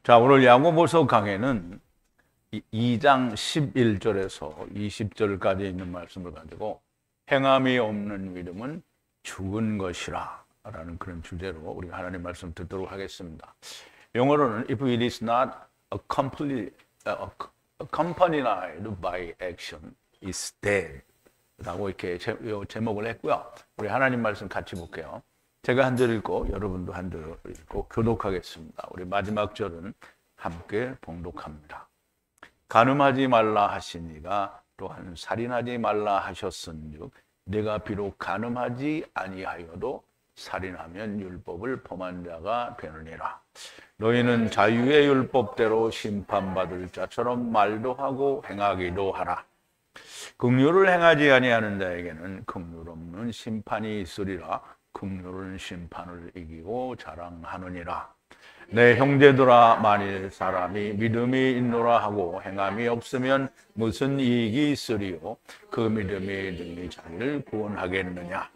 자, 오늘 야고보서 강해는 2장 11절에서 20절까지 있는 말씀을 가지고 행함이 없는 믿음은 죽은 것이라 라는 그런 주제로 우리가 하나님 말씀 듣도록 하겠습니다. 영어로는 If it is not accompanied by action, is dead 라고 이렇게 제목을 했고요. 우리 하나님 말씀 같이 볼게요. 제가 한 절 읽고 여러분도 한 절 읽고 교독하겠습니다. 우리 마지막 절은 함께 봉독합니다. 간음하지 말라 하시니가 또한 살인하지 말라 하셨은즉 내가 비록 간음하지 아니하여도 살인하면 율법을 범한 자가 되느니라. 너희는 자유의 율법대로 심판받을 자처럼 말도 하고 행하기도 하라. 긍휼을 행하지 아니하는 자에게는 긍휼 없는 심판이 있으리라. 긍휼은 심판을 이기고 자랑하느니라. 내 형제들아, 만일 사람이 믿음이 있노라 하고 행함이 없으면 무슨 이익이 있으리요? 그 믿음이 능히 자기를 구원하겠느냐?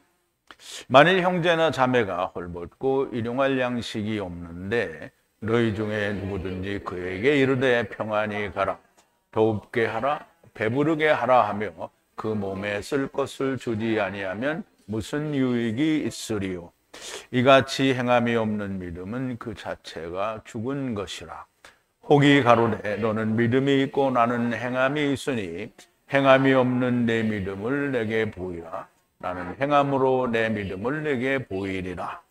만일 형제나 자매가 헐벗고 일용할 양식이 없는데 너희 중에 누구든지 그에게 이르되 평안히 가라, 더웁게 하라, 배부르게 하라 하며 그 몸에 쓸 것을 주지 아니하면 무슨 유익이 있으리요? 이같이 행함이 없는 믿음은 그 자체가 죽은 것이라. 혹이 가로되 너는 믿음이 있고 나는 행함이 있으니 행함이 없는 내 믿음을 내게 보이라. 나는 행함으로 내 믿음을 내게 보이리라.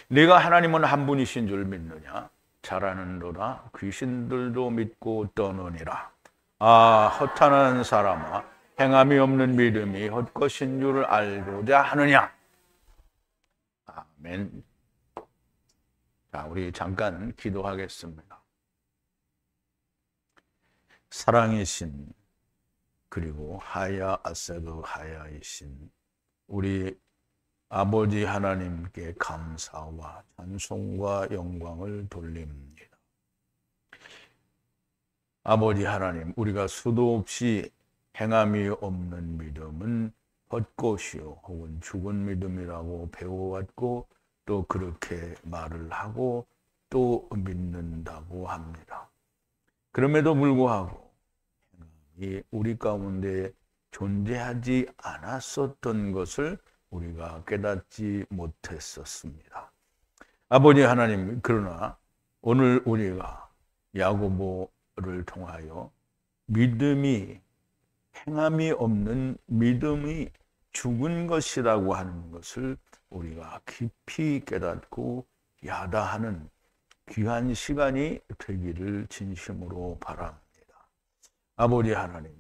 네가 하나님은 한 분이신 줄 믿느냐? 잘하는도다. 귀신들도 믿고 떠느니라. 아, 허탄한 사람아, 행함이 없는 믿음이 헛것인 줄 알고자 하느냐? 아멘. 자, 우리 잠깐 기도하겠습니다. 사랑이신 그리고 하야 아세드 하야이신 우리 아버지 하나님께 감사와 찬송과 영광을 돌립니다. 아버지 하나님, 우리가 수도 없이 행함이 없는 믿음은 헛것이요 혹은 죽은 믿음이라고 배워왔고 또 그렇게 말을 하고 또 믿는다고 합니다. 그럼에도 불구하고 행함이 우리 가운데 존재하지 않았었던 것을 우리가 깨닫지 못했었습니다. 아버지 하나님, 그러나 오늘 우리가 야고보를 통하여 믿음이 행함이 없는 믿음이 죽은 것이라고 하는 것을 우리가 깊이 깨닫고 야다하는 귀한 시간이 되기를 진심으로 바랍니다. 아버지 하나님,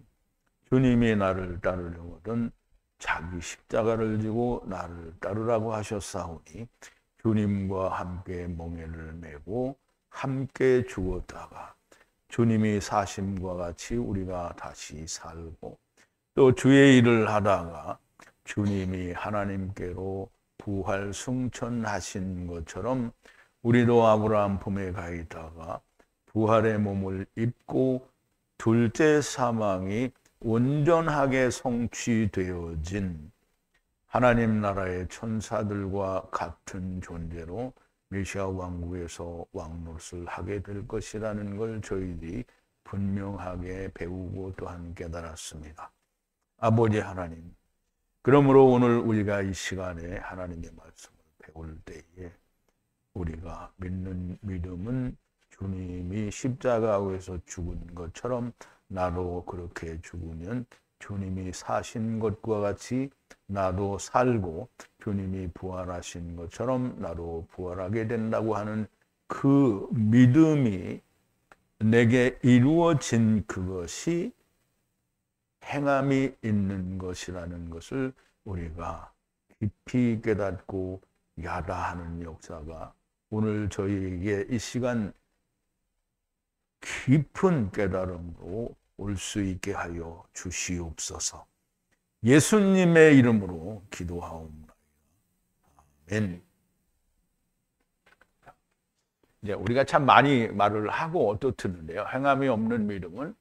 주님이 나를 따르려거든 자기 십자가를 지고 나를 따르라고 하셨사오니 주님과 함께 멍에를 메고 함께 죽었다가 주님이 사심과 같이 우리가 다시 살고 또 주의 일을 하다가 주님이 하나님께로 부활 승천하신 것처럼 우리도 아브라함 품에 가 있다가 부활의 몸을 입고 둘째 사망이 온전하게 성취되어진 하나님 나라의 천사들과 같은 존재로 메시아 왕국에서 왕노릇을 하게 될 것이라는 걸 저희들이 분명하게 배우고 또한 깨달았습니다. 아버지 하나님, 그러므로 오늘 우리가 이 시간에 하나님의 말씀을 배울 때에 우리가 믿는 믿음은 주님이 십자가에서 죽은 것처럼 나도 그렇게 죽으면 주님이 사신 것과 같이 나도 살고 주님이 부활하신 것처럼 나도 부활하게 된다고 하는 그 믿음이 내게 이루어진 그것이 행함이 있는 것이라는 것을 우리가 깊이 깨닫고 야다하는 역사가 오늘 저희에게 이 시간 깊은 깨달음으로 올 수 있게 하여 주시옵소서. 예수님의 이름으로 기도하옵나이다. 아멘. 이제 우리가 참 많이 말을 하고 또 듣는데요. 행함이 없는 믿음은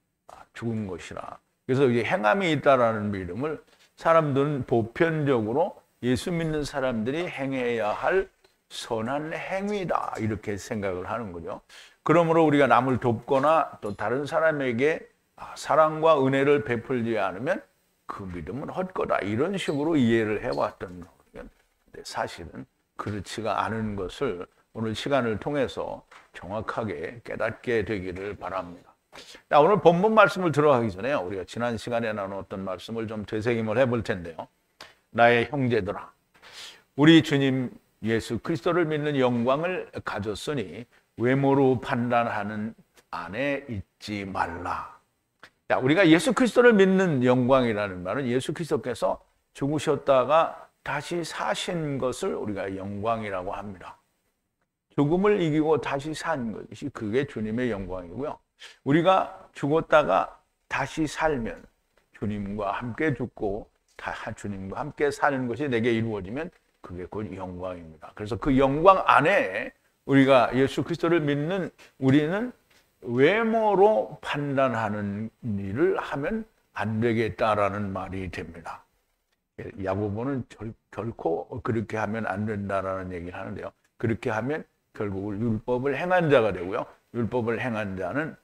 죽은 것이라. 그래서 이 행함이 있다라는 믿음을 사람들은 보편적으로 예수 믿는 사람들이 행해야 할 선한 행위다 이렇게 생각을 하는 거죠. 그러므로 우리가 남을 돕거나 또 다른 사람에게 사랑과 은혜를 베풀지 않으면 그 믿음은 헛거다 이런 식으로 이해를 해왔던 거예요. 사실은 그렇지가 않은 것을 오늘 시간을 통해서 정확하게 깨닫게 되기를 바랍니다. 자, 오늘 본문 말씀을 들어가기 전에 우리가 지난 시간에 나눴던 말씀을 좀 되새김을 해볼 텐데요. 나의 형제들아, 우리 주님 예수 그리스도를 믿는 영광을 가졌으니 외모로 판단하는 안에 있지 말라. 자, 우리가 예수 그리스도를 믿는 영광이라는 말은 예수 그리스도께서 죽으셨다가 다시 사신 것을 우리가 영광이라고 합니다. 죽음을 이기고 다시 산 것이 그게 주님의 영광이고요. 우리가 죽었다가 다시 살면 주님과 함께 죽고 주님과 함께 사는 것이 내게 이루어지면 그게 곧 영광입니다. 그래서 그 영광 안에 우리가 예수 그리스도를 믿는 우리는 외모로 판단하는 일을 하면 안 되겠다라는 말이 됩니다. 야고보는 결코 그렇게 하면 안 된다라는 얘기를 하는데요. 그렇게 하면 결국 율법을 행한 자가 되고요. 율법을 행한 자는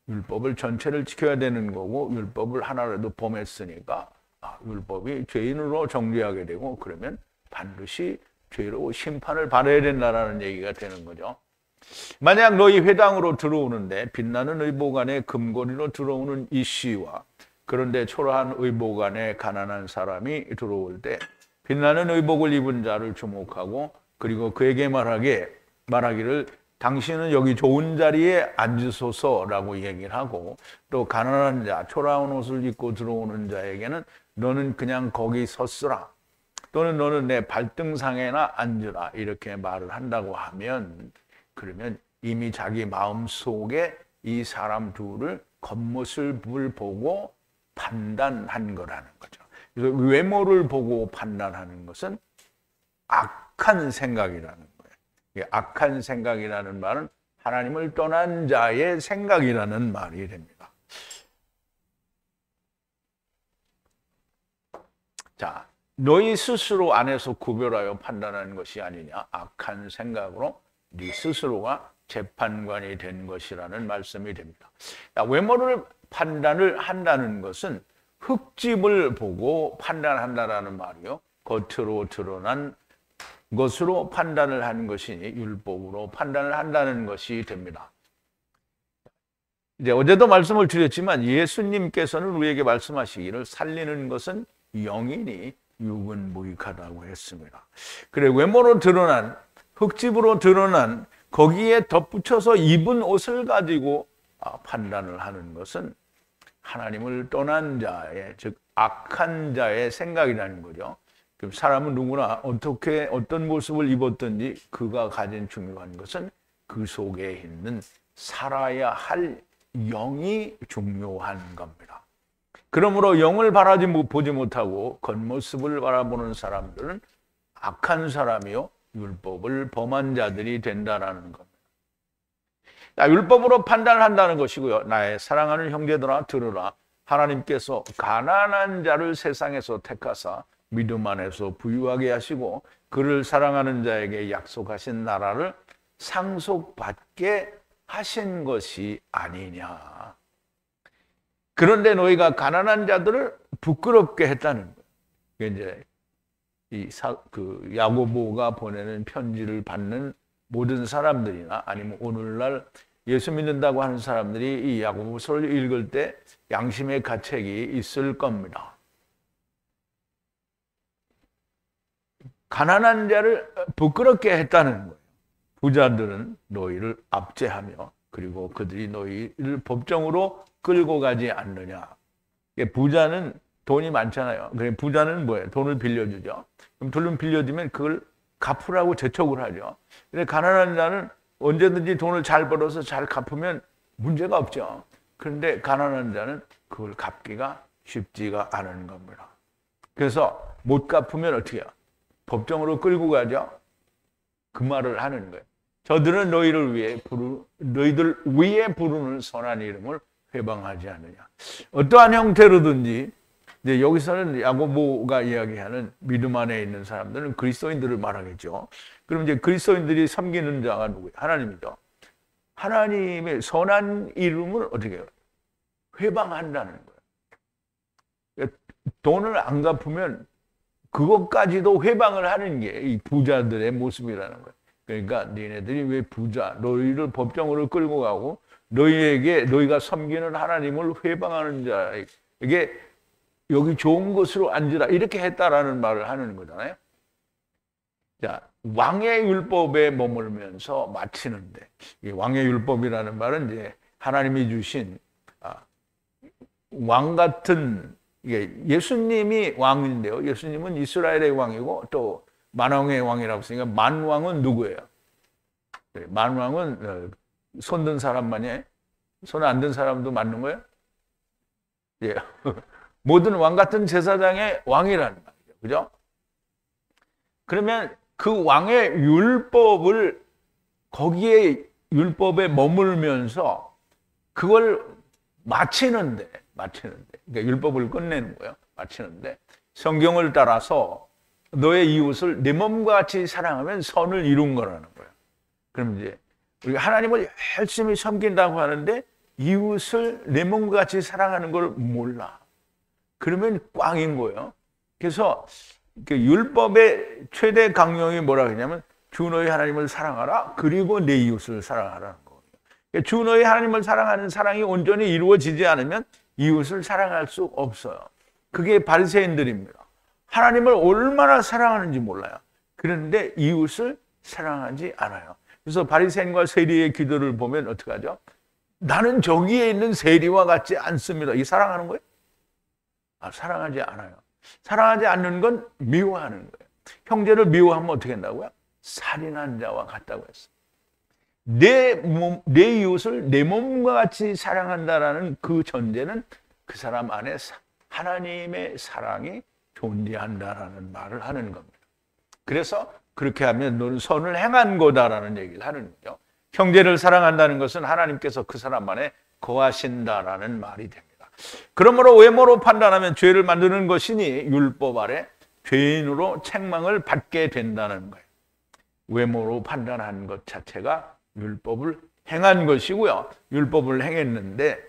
율법을 전체를 지켜야 되는 거고 율법을 하나라도 범했으니까 율법이 죄인으로 정죄하게 되고 그러면 반드시 죄로 심판을 받아야 된다라는 얘기가 되는 거죠. 만약 너희 회당으로 들어오는데 빛나는 의복 안에 금고리로 들어오는 이씨와 그런데 초라한 의복 안에 가난한 사람이 들어올 때 빛나는 의복을 입은 자를 주목하고 그리고 그에게 말하기를 당신은 여기 좋은 자리에 앉으소서라고 얘기를 하고 또 가난한 자, 초라한 옷을 입고 들어오는 자에게는 너는 그냥 거기 섰으라 또는 너는 내 발등상에나 앉으라 이렇게 말을 한다고 하면 그러면 이미 자기 마음속에 이 사람 둘을 겉모습을 보고 판단한 거라는 거죠. 그래서 외모를 보고 판단하는 것은 악한 생각이라는 거예요. 악한 생각이라는 말은 하나님을 떠난 자의 생각이라는 말이 됩니다. 자, 너희 스스로 안에서 구별하여 판단하는 것이 아니냐. 악한 생각으로 네 스스로가 재판관이 된 것이라는 말씀이 됩니다. 외모를 판단을 한다는 것은 흙집을 보고 판단한다라는 말이요. 겉으로 드러난 것으로 판단을 하는 것이니 율법으로 판단을 한다는 것이 됩니다. 이제 어제도 말씀을 드렸지만 예수님께서는 우리에게 말씀하시기를 살리는 것은 영이니 육은 무익하다고 했습니다. 그래 외모로 드러난 흙집으로 드러난 거기에 덧붙여서 입은 옷을 가지고 판단을 하는 것은 하나님을 떠난 자의 즉 악한 자의 생각이라는 거죠. 사람은 누구나 어떤 모습을 입었든지 그가 가진 중요한 것은 그 속에 있는 살아야 할 영이 중요한 겁니다. 그러므로 영을 보지 못하고 겉모습을 바라보는 사람들은 악한 사람이요 율법을 범한 자들이 된다라는 겁니다. 율법으로 판단을 한다는 것이고요. 나의 사랑하는 형제들아 들으라. 하나님께서 가난한 자를 세상에서 택하사 믿음 안에서 부유하게 하시고 그를 사랑하는 자에게 약속하신 나라를 상속받게 하신 것이 아니냐. 그런데 너희가 가난한 자들을 부끄럽게 했다는 거예요. 이제 야고보가 보내는 편지를 받는 모든 사람들이나 아니면 오늘날 예수 믿는다고 하는 사람들이 이 야고보서를 읽을 때 양심의 가책이 있을 겁니다. 가난한 자를 부끄럽게 했다는 거예요. 부자들은 너희를 압제하며 그리고 그들이 너희를 법정으로 끌고 가지 않느냐. 부자는 돈이 많잖아요. 그래 부자는 뭐예요? 돈을 빌려주죠. 그럼 돈을 빌려주면 그걸 갚으라고 재촉을 하죠. 근데 가난한 자는 언제든지 돈을 잘 벌어서 잘 갚으면 문제가 없죠. 그런데 가난한 자는 그걸 갚기가 쉽지가 않은 겁니다. 그래서 못 갚으면 어떻게 해요? 법정으로 끌고 가죠. 그 말을 하는 거예요. 저들은 너희들 위에 부르는 선한 이름을 회방하지 않느냐. 어떠한 형태로든지 이제 여기서는 야고보가 이야기하는 믿음 안에 있는 사람들은 그리스도인들을 말하겠죠. 그럼 이제 그리스도인들이 섬기는 자가 누구예요? 하나님이죠. 하나님의 선한 이름을 어떻게 해요? 회방한다는 거예요. 그러니까 돈을 안 갚으면 그것까지도 회방을 하는 게 이 부자들의 모습이라는 거예요. 그러니까 니네들이 왜 부자, 너희를 법정으로 끌고 가고 너희가 섬기는 하나님을 회방하는 자에게 여기 좋은 곳으로 앉으라 이렇게 했다라는 말을 하는 거잖아요. 자, 왕의 율법에 머물면서 마치는데 이 왕의 율법이라는 말은 이제 하나님이 주신 왕 같은 예수님이 왕인데요. 예수님은 이스라엘의 왕이고 또 만왕의 왕이라고 했으니까 만왕은 누구예요? 만왕은 손 든 사람만이 손 안 든 사람도 맞는 거예요? 예. 모든 왕 같은 제사장의 왕이라는 말이죠. 그죠? 그러면 그 왕의 율법을 거기에 율법에 머물면서 그걸 마치는데 그러니까 율법을 끝내는 거예요. 마치는데 성경을 따라서 너의 이웃을 내 몸과 같이 사랑하면 선을 이룬 거라는 거예요. 그럼 이제 우리가 하나님을 열심히 섬긴다고 하는데 이웃을 내 몸과 같이 사랑하는 걸 몰라. 그러면 꽝인 거예요. 그래서 그 율법의 최대 강령이 뭐라 그러냐면 주 너희 하나님을 사랑하라 그리고 내 이웃을 사랑하라는 거예요. 그러니까 주 너희 하나님을 사랑하는 사랑이 온전히 이루어지지 않으면 이웃을 사랑할 수 없어요. 그게 바리새인들입니다. 하나님을 얼마나 사랑하는지 몰라요. 그런데 이웃을 사랑하지 않아요. 그래서 바리새인과 세리의 기도를 보면 어떻게 하죠? 나는 저기에 있는 세리와 같지 않습니다. 이게 사랑하는 거예요? 사랑하지 않아요. 사랑하지 않는 건 미워하는 거예요. 형제를 미워하면 어떻게 한다고요? 살인한 자와 같다고 했어요. 내 이웃을 내 몸과 같이 사랑한다라는 그 전제는 그 사람 안에 하나님의 사랑이 존재한다라는 말을 하는 겁니다. 그래서 그렇게 하면 너는 선을 행한 거다라는 얘기를 하는 거죠. 형제를 사랑한다는 것은 하나님께서 그 사람 안에 거하신다라는 말이 됩니다. 그러므로 외모로 판단하면 죄를 만드는 것이니 율법 아래 죄인으로 책망을 받게 된다는 거예요. 외모로 판단한 것 자체가 율법을 행한 것이고요. 율법을 행했는데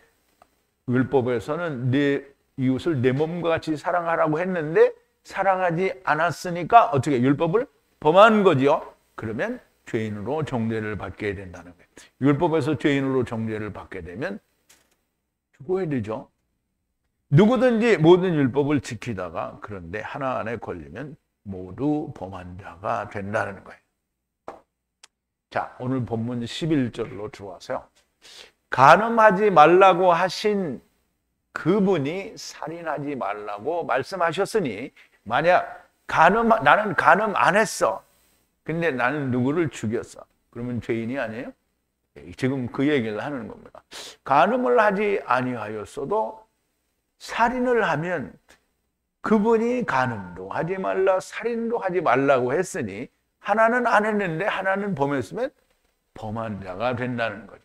율법에서는 내 이웃을 내 몸과 같이 사랑하라고 했는데 사랑하지 않았으니까 어떻게 율법을 범한 거지요. 그러면 죄인으로 정죄를 받게 된다는 거예요. 율법에서 죄인으로 정죄를 받게 되면 죽어야 되죠. 누구든지 모든 율법을 지키다가 그런데 하나 안에 걸리면 모두 범한 자가 된다는 거예요. 자, 오늘 본문 11절로 들어와서요. 간음하지 말라고 하신 그분이 살인하지 말라고 말씀하셨으니 만약 나는 간음 안 했어. 근데 나는 누구를 죽였어. 그러면 죄인이 아니에요? 지금 그 얘기를 하는 겁니다. 간음을 하지 아니하였어도 살인을 하면 그분이 간음도 하지 말라 살인도 하지 말라고 했으니 하나는 안 했는데 하나는 범했으면 범한 자가 된다는 거죠.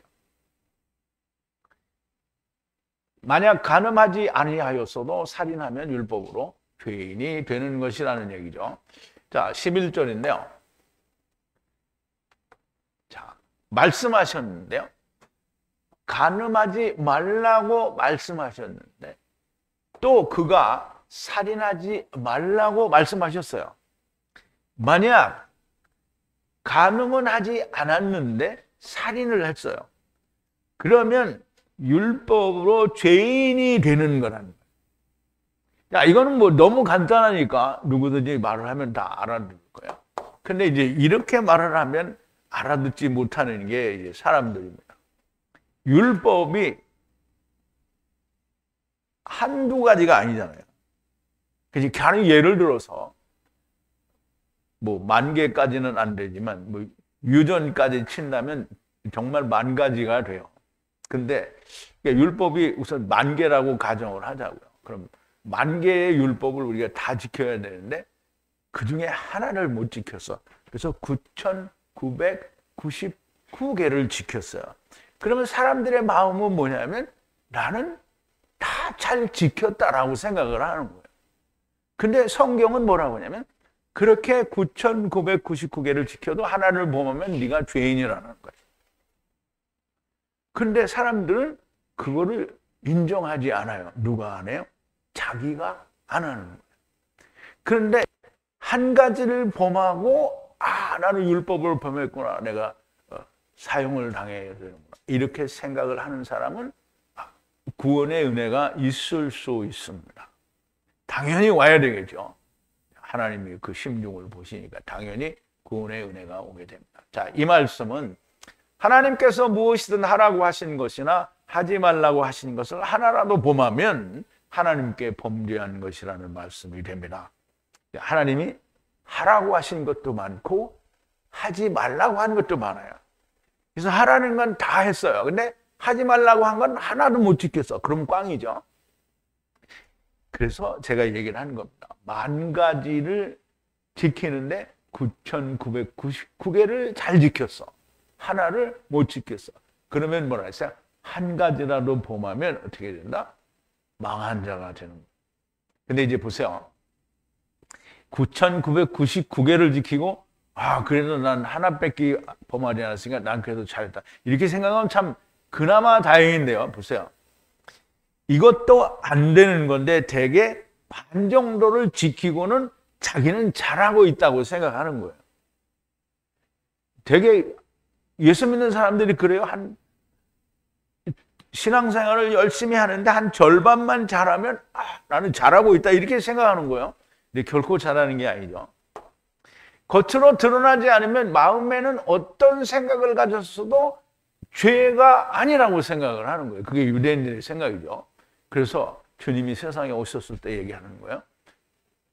만약 간음하지 아니하였어도 살인하면 율법으로 죄인이 되는 것이라는 얘기죠. 자, 11절인데요. 자, 말씀하셨는데요. 간음하지 말라고 말씀하셨는데 또 그가 살인하지 말라고 말씀하셨어요. 만약 간음은 하지 않았는데 살인을 했어요. 그러면 율법으로 죄인이 되는 거라는 거예요. 자, 이거는 뭐 너무 간단하니까 누구든지 말을 하면 다 알아들을 거예요. 근데 이제 이렇게 말을 하면 알아듣지 못하는 게 이제 사람들입니다. 율법이 한두 가지가 아니잖아요. 그래서 그냥 예를 들어서 뭐 10,000개까지는 안 되지만 뭐 유전까지 친다면 정말 10,000가지가 돼요. 근데 율법이 우선 10,000개라고 가정을 하자고요. 그럼 10,000개의 율법을 우리가 다 지켜야 되는데 그 중에 하나를 못 지켰어. 그래서 9,999개를 지켰어요. 그러면 사람들의 마음은 뭐냐면 나는 다 잘 지켰다라고 생각을 하는 거예요. 근데 성경은 뭐라고 하냐면 그렇게 9,999개를 지켜도 하나를 범하면 네가 죄인이라는 거예요. 그런데 사람들은 그거를 인정하지 않아요. 누가 안 해요? 자기가 안 하는 거예요. 그런데 한 가지를 범하고 나는 율법을 범했구나. 내가 사형을 당해야 되는구나. 이렇게 생각을 하는 사람은 구원의 은혜가 있을 수 있습니다. 당연히 와야 되겠죠. 하나님이 그 심중을 보시니까 당연히 구원의 은혜가 오게 됩니다. 자, 이 말씀은 하나님께서 무엇이든 하라고 하신 것이나 하지 말라고 하신 것을 하나라도 범하면 하나님께 범죄한 것이라는 말씀이 됩니다. 하나님이 하라고 하신 것도 많고 하지 말라고 하는 것도 많아요. 그래서 하라는 건 다 했어요. 근데 하지 말라고 한 건 하나도 못 지켰어. 그럼 꽝이죠. 그래서 제가 얘기를 하는 겁니다. 10,000가지를 지키는데 9,999개를 잘 지켰어. 하나를 못 지켰어. 그러면 뭐라 했어요? 한 가지라도 범하면 어떻게 된다? 망한 자가 되는 거예요. 근데 이제 보세요. 9,999개를 지키고 그래도 난 하나밖에 범하지 않았으니까 난 그래도 잘했다. 이렇게 생각하면 참 그나마 다행인데요. 보세요. 이것도 안 되는 건데 대개 반 정도를 지키고는 자기는 잘하고 있다고 생각하는 거예요. 되게 예수 믿는 사람들이 그래요. 신앙생활을 열심히 하는데 한 절반만 잘하면 나는 잘하고 있다 이렇게 생각하는 거예요. 근데 결코 잘하는 게 아니죠. 겉으로 드러나지 않으면 마음에는 어떤 생각을 가졌어도 죄가 아니라고 생각을 하는 거예요. 그게 유대인들의 생각이죠. 그래서 주님이 세상에 오셨을 때 얘기하는 거예요.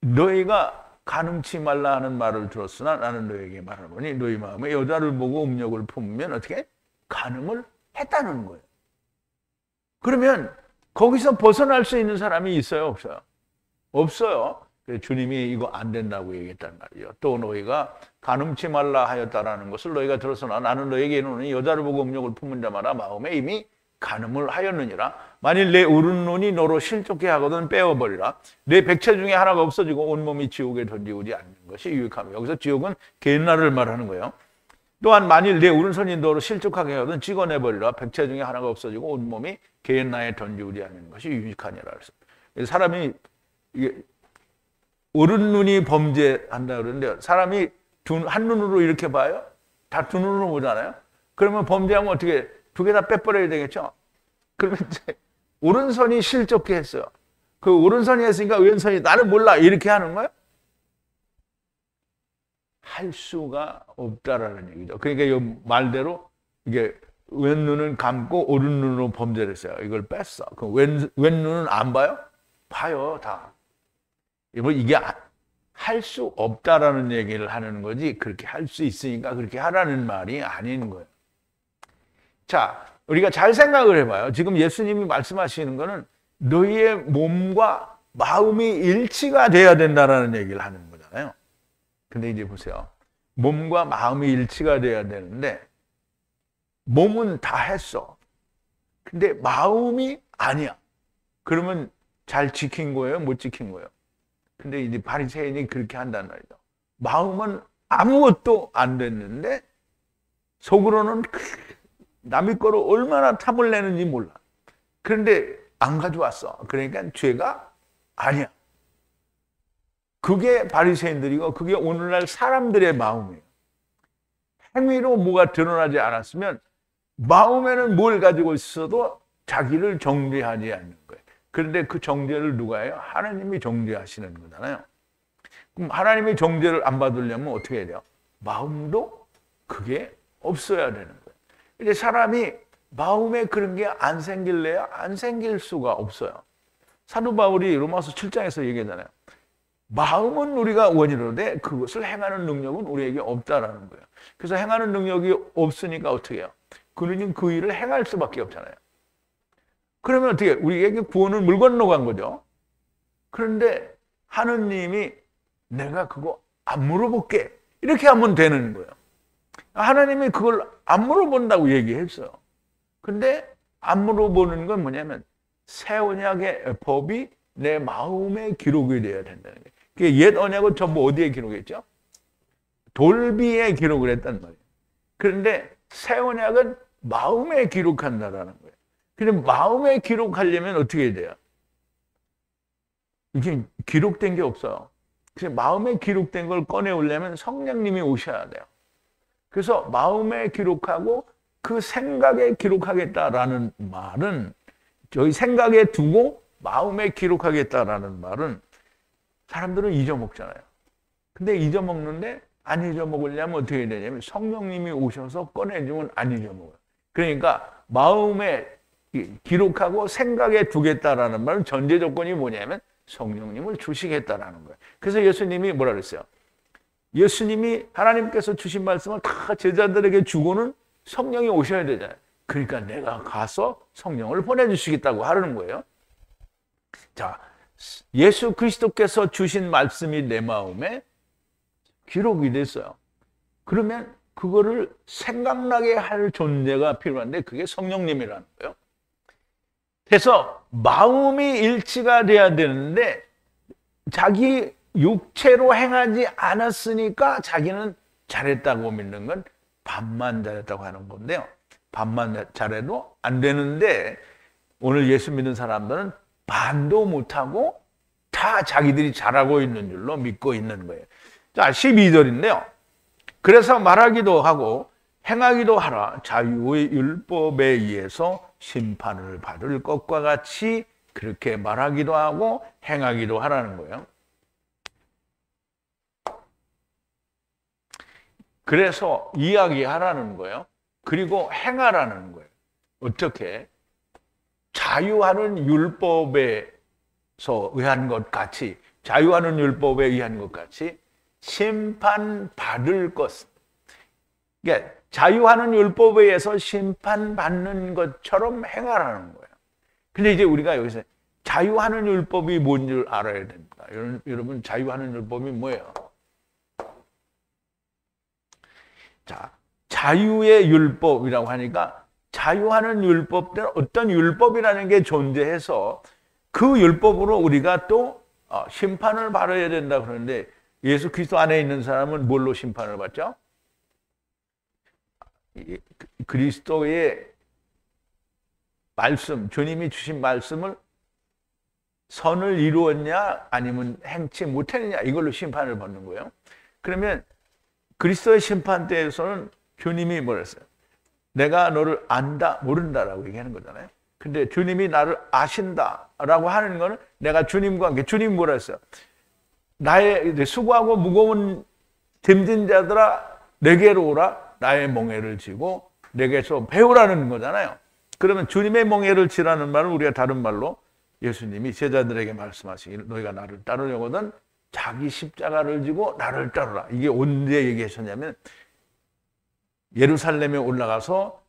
너희가 간음치 말라 하는 말을 들었으나 나는 너희에게 말하노니 너희 마음에 여자를 보고 음욕을 품으면 어떻게? 간음을 했다는 거예요. 그러면 거기서 벗어날 수 있는 사람이 있어요? 없어요? 없어요. 그래서 주님이 이거 안 된다고 얘기했단 말이에요. 또 너희가 간음치 말라 하였다라는 것을 너희가 들었으나 나는 너희에게 이르노니 여자를 보고 음욕을 품은 자마다 마음에 이미 간음을 하였느니라. 만일 내 오른눈이 너로 실족해 하거든 빼어버리라. 내 백체 중에 하나가 없어지고 온몸이 지옥에 던지우지 않는 것이 유익하며. 여기서 지옥은 게hen나를 말하는 거예요. 또한 만일 내 오른손이 너로 실족하게 하거든 찍어내버리라. 백체 중에 하나가 없어지고 온몸이 게hen나에 던지우지 않는 것이 유익하니라. 그래서 사람이 이게 오른눈이 범죄한다 그러는데 사람이 한 눈으로 이렇게 봐요? 다 두 눈으로 보잖아요. 그러면 범죄하면 어떻게 두 개 다 빼버려야 되겠죠? 그러면 이제 오른손이 실족해 했어요. 그 오른손이 했으니까 왼손이 나는 몰라 이렇게 하는 거예요? 할 수가 없다라는 얘기죠. 그러니까 이 말대로 이게 왼눈은 감고 오른눈으로 범죄를 했어요. 이걸 뺐어. 그 왼눈은 안 봐요? 봐요, 다. 이게 할 수 없다라는 얘기를 하는 거지 그렇게 할 수 있으니까 그렇게 하라는 말이 아닌 거예요. 자, 우리가 잘 생각을 해봐요. 지금 예수님이 말씀하시는 거는 너희의 몸과 마음이 일치가 돼야 된다라는 얘기를 하는 거잖아요. 근데 이제 보세요. 몸과 마음이 일치가 돼야 되는데 몸은 다 했어. 근데 마음이 아니야. 그러면 잘 지킨 거예요? 못 지킨 거예요? 근데 이제 바리새인이 그렇게 한단 말이죠. 마음은 아무것도 안 됐는데 속으로는 남의 거로 얼마나 탐을 내는지 몰라. 그런데 안 가져왔어. 그러니까 죄가 아니야. 그게 바리새인들이고 그게 오늘날 사람들의 마음이에요. 행위로 뭐가 드러나지 않았으면 마음에는 뭘 가지고 있어도 자기를 정죄하지 않는 거예요. 그런데 그 정죄를 누가 해요? 하나님이 정죄하시는 거잖아요. 그럼 하나님이 정죄를 안 받으려면 어떻게 해야 돼요? 마음도 그게 없어야 되는 거예요. 이제 사람이 마음에 그런 게 안 생길래야 안 생길 수가 없어요. 사도 바울이 로마서 7장에서 얘기하잖아요. 마음은 우리가 원이로되 그것을 행하는 능력은 우리에게 없다라는 거예요. 그래서 행하는 능력이 없으니까 어떻게 해요? 그는 그 일을 행할 수밖에 없잖아요. 그러면 어떻게 해요? 우리에게 구원은 물 건너간 거죠. 그런데 하느님이 내가 그거 안 물어볼게 이렇게 하면 되는 거예요. 하나님이 그걸 안 물어본다고 얘기했어요. 근데 안 물어보는 건 뭐냐면 새 언약의 법이 내 마음에 기록이 돼야 된다는 거예요. 옛 언약은 전부 어디에 기록했죠? 돌비에 기록을 했단 말이에요. 그런데 새 언약은 마음에 기록한다라는 거예요. 근데 마음에 기록하려면 어떻게 해야 돼요? 이게 기록된 게 없어요. 그래서 마음에 기록된 걸 꺼내오려면 성령님이 오셔야 돼요. 그래서 마음에 기록하고 그 생각에 기록하겠다라는 말은, 저희 생각에 두고 마음에 기록하겠다라는 말은 사람들은 잊어먹잖아요. 근데 잊어먹는데 안 잊어먹으려면 어떻게 해야 되냐면 성령님이 오셔서 꺼내주면 안 잊어먹어요. 그러니까 마음에 기록하고 생각에 두겠다라는 말은 전제 조건이 뭐냐면 성령님을 주시겠다라는 거예요. 그래서 예수님이 뭐라 그랬어요? 예수님이 하나님께서 주신 말씀을 다 제자들에게 주고는 성령이 오셔야 되잖아요. 그러니까 내가 가서 성령을 보내주시겠다고 하는 거예요. 자, 예수 그리스도께서 주신 말씀이 내 마음에 기록이 됐어요. 그러면 그거를 생각나게 할 존재가 필요한데 그게 성령님이라는 거예요. 그래서 마음이 일치가 돼야 되는데 자기 육체로 행하지 않았으니까 자기는 잘했다고 믿는 건 반만 잘했다고 하는 건데요. 반만 잘해도 안 되는데 오늘 예수 믿는 사람들은 반도 못하고 다 자기들이 잘하고 있는 줄로 믿고 있는 거예요. 자, 12절인데요. 그래서 말하기도 하고 행하기도 하라. 자유의 율법에 의해서 심판을 받을 것과 같이 그렇게 말하기도 하고 행하기도 하라는 거예요. 그래서 이야기하라는 거예요. 그리고 행하라는 거예요. 어떻게? 자유하는 율법에서 의한 것 같이, 자유하는 율법에 의한 것 같이 심판받을 것. 그러니까 자유하는 율법에 의해서 심판받는 것처럼 행하라는 거예요. 근데 이제 우리가 여기서 자유하는 율법이 뭔 줄 알아야 됩니다. 여러분, 자유하는 율법이 뭐예요? 자, 자유의 율법이라고 하니까 자유하는 율법들은 어떤 율법이라는 게 존재해서 그 율법으로 우리가 또 심판을 받아야 된다 그러는데 예수 그리스도 안에 있는 사람은 뭘로 심판을 받죠? 그리스도의 말씀, 주님이 주신 말씀을 선을 이루었냐 아니면 행치 못했느냐 이걸로 심판을 받는 거예요. 그러면 그리스도의 심판대에서는 주님이 뭐라 했어요? 내가 너를 안다, 모른다라고 얘기하는 거잖아요. 근데 주님이 나를 아신다라고 하는 거는 내가 주님과 함께, 주님이 뭐라 했어요? 나의 수고하고 무거운 짐진 자들아 내게로 오라. 나의 멍에를 지고 내게서 배우라는 거잖아요. 그러면 주님의 멍에를 지라는 말은 우리가 다른 말로 예수님이 제자들에게 말씀하시기를 너희가 나를 따르려거든 자기 십자가를 지고 나를 따르라. 이게 언제 얘기하셨냐면 예루살렘에 올라가서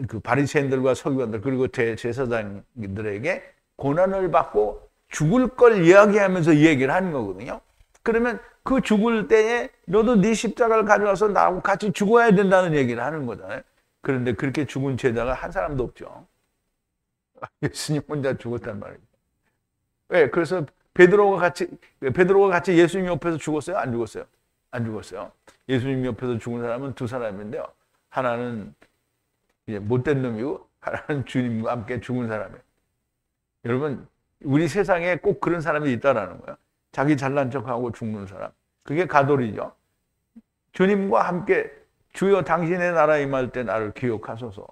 그 바리새인들과 서기관들 그리고 대제사장들에게 고난을 받고 죽을 걸 이야기하면서 이 얘기를 하는 거거든요. 그러면 그 죽을 때에 너도 네 십자가를 가져와서 나하고 같이 죽어야 된다는 얘기를 하는 거잖아요. 그런데 그렇게 죽은 제자가 한 사람도 없죠. 예수님 혼자 죽었단 말이에요. 왜? 그래서 베드로가 같이 예수님 옆에서 죽었어요? 안 죽었어요? 안 죽었어요. 예수님 옆에서 죽은 사람은 두 사람인데요. 하나는 이제 못된 놈이고 하나는 주님과 함께 죽은 사람이에요. 여러분, 우리 세상에 꼭 그런 사람이 있다라는 거예요. 자기 잘난 척하고 죽는 사람. 그게 가돌이죠. 주님과 함께 주여 당신의 나라 임할 때 나를 기억하소서.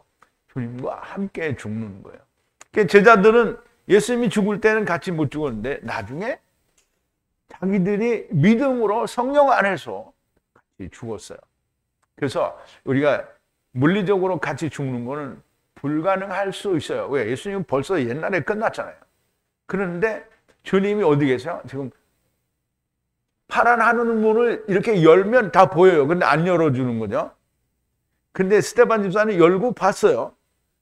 주님과 함께 죽는 거예요. 그러니까 제자들은 예수님이 죽을 때는 같이 못 죽었는데 나중에 자기들이 믿음으로 성령 안에서 같이 죽었어요. 그래서 우리가 물리적으로 같이 죽는 거는 불가능할 수 있어요. 왜? 예수님은 벌써 옛날에 끝났잖아요. 그런데 주님이 어디 계세요? 지금 파란 하늘 문을 이렇게 열면 다 보여요. 근데 안 열어주는 거죠. 근데 스데반 집사는 열고 봤어요.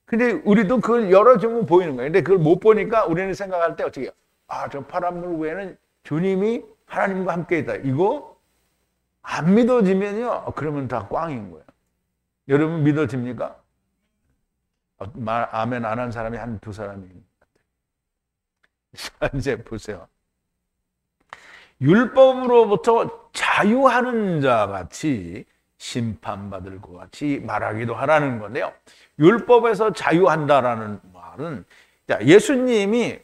근데 우리도 그걸 열어주면 보이는 거예요. 근데 그걸 못 보니까 우리는 생각할 때 어떻게 해요? 아, 저 파란 문 외에는 주님이 하나님과 함께 있다. 이거 안 믿어지면요. 그러면 다 꽝인 거예요. 여러분 믿어집니까? 아멘 안 한 사람이 한 두 사람이 있는 것 같아요. 이제 보세요. 율법으로부터 자유하는 자 같이 심판받을 것 같이 말하기도 하라는 건데요. 율법에서 자유한다라는 말은 예수님이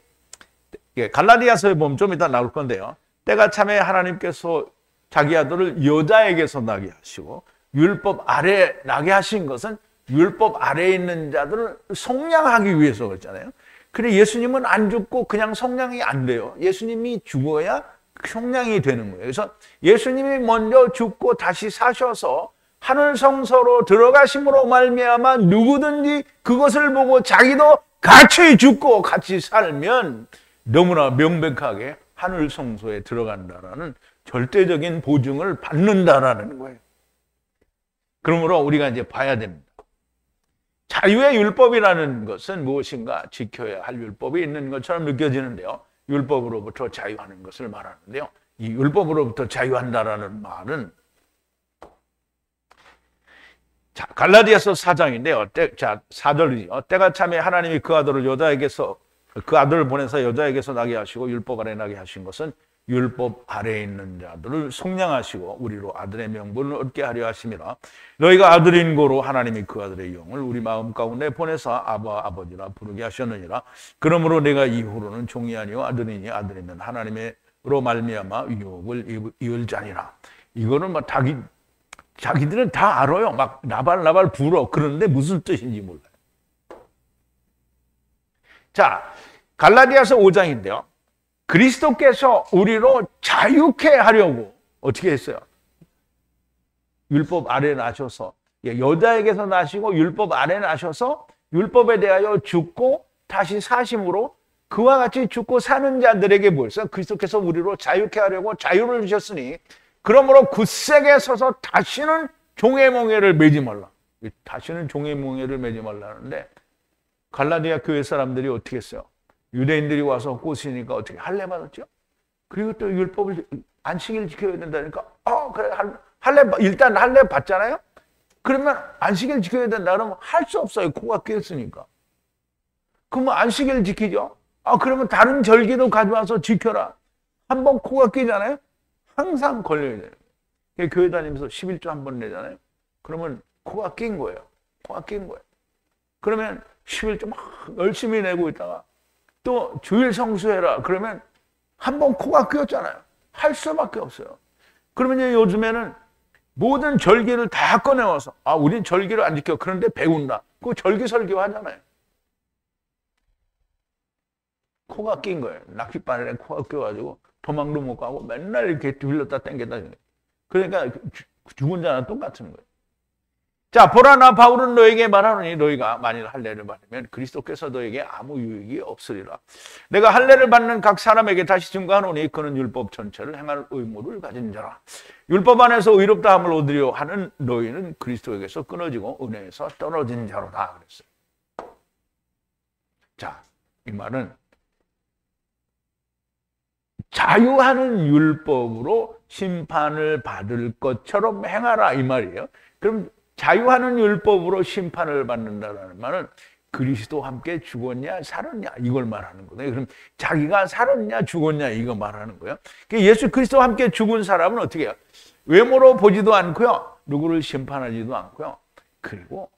갈라디아서에 보면 좀 이따 나올 건데요. 때가 참에 하나님께서 자기 아들을 여자에게서 나게 하시고 율법 아래 나게 하신 것은 율법 아래에 있는 자들을 속량하기 위해서 그랬잖아요. 근데 예수님은 안 죽고 그냥 속량이 안 돼요. 예수님이 죽어야 속량이 되는 거예요. 그래서 예수님이 먼저 죽고 다시 사셔서 하늘 성소로 들어가심으로 말미암아 누구든지 그것을 보고 자기도 같이 죽고 같이 살면 너무나 명백하게 하늘 성소에 들어간다라는 절대적인 보증을 받는다라는 거예요. 그러므로 우리가 이제 봐야 됩니다. 자유의 율법이라는 것은 무엇인가? 지켜야 할 율법이 있는 것처럼 느껴지는데요. 율법으로부터 자유하는 것을 말하는데요. 이 율법으로부터 자유한다라는 말은 갈라디아서 4장인데요. 4절이요. 때가 참에 하나님이 그 아들을 보내서 여자에게서 나게 하시고 율법 아래 나게 하신 것은 율법 아래에 있는 자들을 속량하시고 우리로 아들의 명분을 얻게 하려 하심이라. 너희가 아들인 고로 하나님이 그 아들의 영을 우리 마음 가운데 보내서 아바 아버지라 부르게 하셨느니라. 그러므로 내가 이후로는 종이 아니요 아들이니 아들이면 하나님으로 말미암아 유혹을 이을 자니라. 이거는 막 자기들은 다 알아요. 막 나발나발 불어. 그런데 무슨 뜻인지 몰라요. 자, 갈라디아서 5장인데요. 그리스도께서 우리로 자유케 하려고 어떻게 했어요? 율법 아래 나셔서 여자에게서 나시고 율법 아래 나셔서 율법에 대하여 죽고 다시 사심으로 그와 같이 죽고 사는 자들에게 뭐였어요? 그리스도께서 우리로 자유케 하려고 자유를 주셨으니 그러므로 굳세게 서서 다시는 종의 몽해를 매지 말라. 다시는 종의 몽해를 매지 말라는데 갈라디아 교회 사람들이 어떻게 했어요? 유대인들이 와서 꼬시니까 어떻게 할례 받았죠? 그리고 또 율법을 안식일 지켜야 된다니까 그래 일단 할례 받잖아요? 그러면 안식일 지켜야 된다 그러면 할 수 없어요. 코가 끼었으니까. 그러면 안식일 지키죠? 그러면 다른 절기도 가져와서 지켜라. 한번 코가 끼잖아요? 항상 걸려야 돼요. 교회 다니면서 11조 한 번 내잖아요? 그러면 코가 낀 거예요. 코가 낀 거예요. 그러면 11조 막 열심히 내고 있다가 또 주일 성수해라. 그러면 한 번 코가 끼었잖아요. 할 수밖에 없어요. 그러면 요즘에는 모든 절기를 다 꺼내와서 우린 절기를 안 지켜. 그런데 배운다. 그 절기 설교 하잖아요. 코가 낀 거예요. 낚싯바늘에 코가 껴가지고 도망도 못 가고 맨날 이렇게 들렸다 땡겼다. 그러니까 죽은 자는 똑같은 거예요. 자, 보라 나 바울은 너에게 말하노니 너희가 만일 할례를 받으면 그리스도께서 너에게 아무 유익이 없으리라. 내가 할례를 받는 각 사람에게 다시 증거하노니 그는 율법 전체를 행할 의무를 가진 자라. 율법 안에서 의롭다 함을 얻으려 하는 너희는 그리스도에게서 끊어지고 은혜에서 떨어진 자로다 그랬어요. 자, 이 말은 자유하는 율법으로 심판을 받을 것처럼 행하라 이 말이에요. 그럼 자유하는 율법으로 심판을 받는다는 말은 그리스도와 함께 죽었냐 살았냐 이걸 말하는 거예요. 그럼 자기가 살았냐 죽었냐 이거 말하는 거예요. 예수 그리스도와 함께 죽은 사람은 어떻게 해요? 외모로 보지도 않고요. 누구를 심판하지도 않고요. 그리고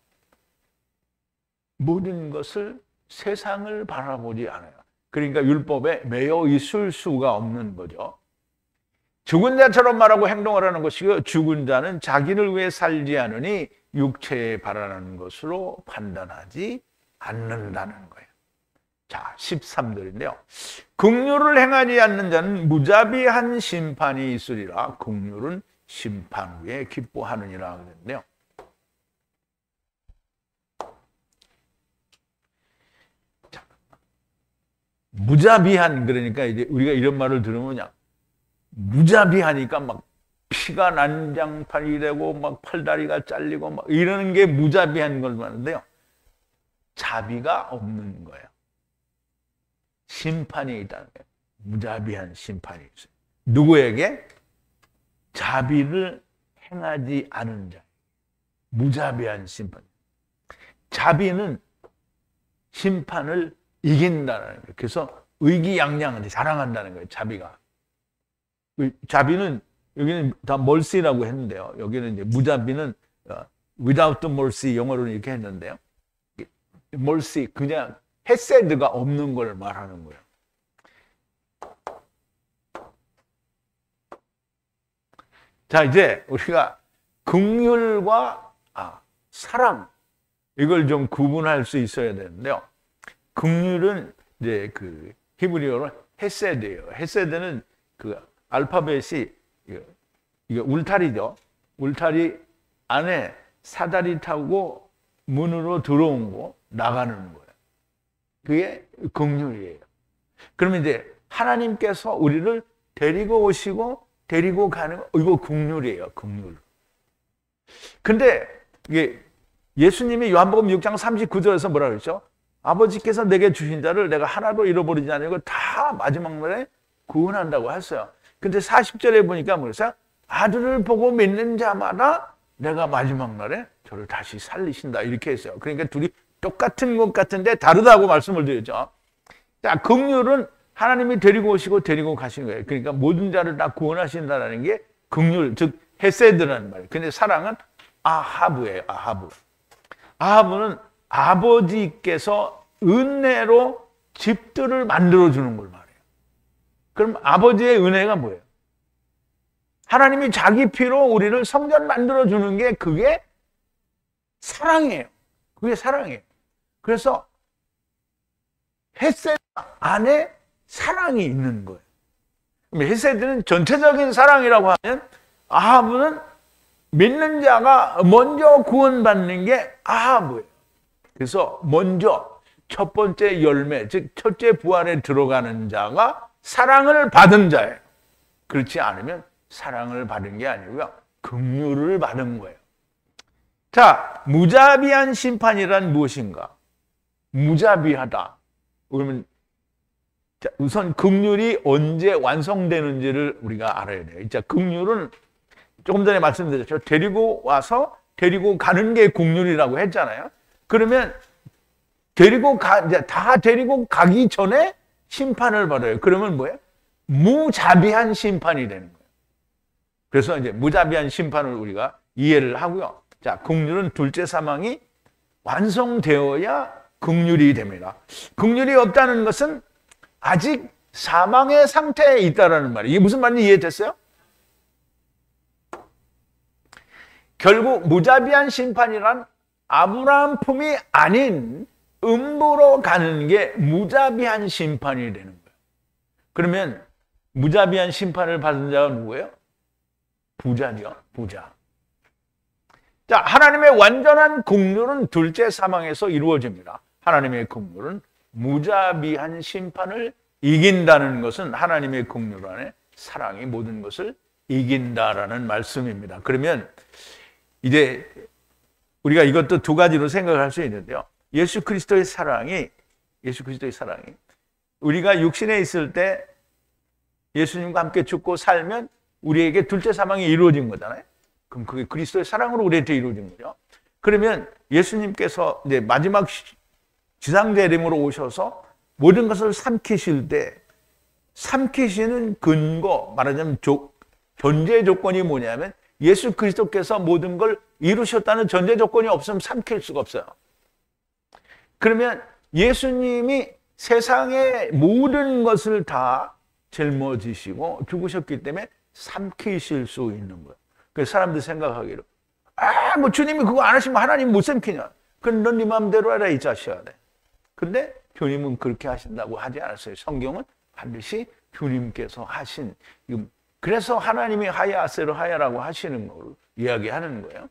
모든 것을 세상을 바라보지 않아요. 그러니까 율법에 매여 있을 수가 없는 거죠. 죽은 자처럼 말하고 행동을 하는 것이고 죽은 자는 자기를 위해 살지 않으니 육체에 바라는 것으로 판단하지 않는다는 거예요. 자, 13절인데요. 긍휼을 행하지 않는 자는 무자비한 심판이 있으리라. 긍휼은 심판 후에 기뻐하느니라 그랬는데요. 자, 무자비한 그러니까 이제 우리가 이런 말을 들으면 그냥 무자비하니까 막 피가 난장판이 되고 막 팔다리가 잘리고 막 이러는 게 무자비한 걸 말하는데요. 자비가 없는 거예요. 심판이 있다는 거예요. 무자비한 심판이 있어요. 누구에게? 자비를 행하지 않은 자. 무자비한 심판. 자비는 심판을 이긴다는 거예요. 그래서 의기양양한테 자랑한다는 거예요. 자비가. 자비는 여기는 다 mercy라고 했는데요. 여기는 이제 무자비는 without mercy 영어로는 이렇게 했는데요. mercy 그냥 헤세드가 없는 걸 말하는 거예요. 자, 이제 우리가 긍휼과 사랑 이걸 좀 구분할 수 있어야 되는데요. 긍휼은 이제 그 히브리어로 헤세드예요. 헤세드는 그 알파벳이 이게 울타리죠. 울타리 안에 사다리 타고 문으로 들어오고 나가는 거예요. 그게 긍휼이에요. 그러면 이제 하나님께서 우리를 데리고 오시고 데리고 가는 거, 이거 긍휼이에요. 긍휼. 근데 이게 예수님이 요한복음 6장 39절에서 뭐라 그랬죠? 아버지께서 내게 주신 자를 내가 하나도 잃어버리지 않으고 다 마지막 날에 구원한다고 했어요. 근데 40절에 보니까 뭐랬어요? 아들을 보고 믿는 자마다 내가 마지막 날에 저를 다시 살리신다 이렇게 했어요. 그러니까 둘이 똑같은 것 같은데 다르다고 말씀을 드렸죠. 자, 긍휼은 하나님이 데리고 오시고 데리고 가시는 거예요. 그러니까 모든 자를 다 구원하신다는 게 긍휼, 즉 헤세드라는 말이에요. 근데 사랑은 아하브예요. 아하브. 아하브는 아버지께서 은혜로 집들을 만들어주는 걸 말해요. 그럼 아버지의 은혜가 뭐예요? 하나님이 자기 피로 우리를 성전 만들어주는 게 그게 사랑이에요. 그게 사랑이에요. 그래서 헤세드 안에 사랑이 있는 거예요. 헤세드는 전체적인 사랑이라고 하면 아하브는 믿는 자가 먼저 구원받는 게 아하브예요. 그래서 먼저 첫 번째 열매, 즉 첫째 부활에 들어가는 자가 사랑을 받은 자예요. 그렇지 않으면 사랑을 받은 게 아니고요. 긍휼을 받은 거예요. 자, 무자비한 심판이란 무엇인가? 무자비하다. 그러면 우선 긍휼이 언제 완성되는지를 우리가 알아야 돼요. 자, 긍휼은 조금 전에 말씀드렸죠. 데리고 와서 데리고 가는 게 긍휼이라고 했잖아요. 그러면 이제 다 데리고 가기 전에 심판을 받아요. 그러면 뭐예요? 무자비한 심판이 되는 거예요. 그래서 이제 무자비한 심판을 우리가 이해를 하고요. 자, 긍휼은 둘째 사망이 완성되어야 긍휼이 됩니다. 긍휼이 없다는 것은 아직 사망의 상태에 있다라는 말이에요. 이게 무슨 말인지 이해됐어요? 결국 무자비한 심판이란 아브라함 품이 아닌 음부로 가는 게 무자비한 심판이 되는 거예요. 그러면 무자비한 심판을 받은 자가 누구예요? 부자죠. 부자. 자, 하나님의 완전한 긍휼은 둘째 사망에서 이루어집니다. 하나님의 긍휼은 무자비한 심판을 이긴다는 것은 하나님의 긍휼 안에 사랑이 모든 것을 이긴다라는 말씀입니다. 그러면 이제 우리가 이것도 두 가지로 생각할 수 있는데요. 예수 그리스도의 사랑이 우리가 육신에 있을 때 예수님과 함께 죽고 살면 우리에게 둘째 사망이 이루어진 거잖아요. 그럼 그게 그리스도의 사랑으로 우리한테 이루어진 거죠. 그러면 예수님께서 이제 마지막 지상재림으로 오셔서 모든 것을 삼키실 때 삼키시는 근거, 말하자면 전제 조건이 뭐냐면 예수 그리스도께서 모든 걸 이루셨다는 전제 조건이 없으면 삼킬 수가 없어요. 그러면 예수님이 세상의 모든 것을 다 짊어지시고 죽으셨기 때문에 삼키실 수 있는 거예요. 그래서 사람들이 생각하기로 뭐 주님이 그거 안 하시면 하나님 못 삼키냐. 그럼 넌 네 마음대로 해라 이 자식아. 근데 주님은 그렇게 하신다고 하지 않았어요. 성경은 반드시 주님께서 하신, 그래서 하나님이 하야세로 하야라고 하시는 걸 이야기하는 거예요.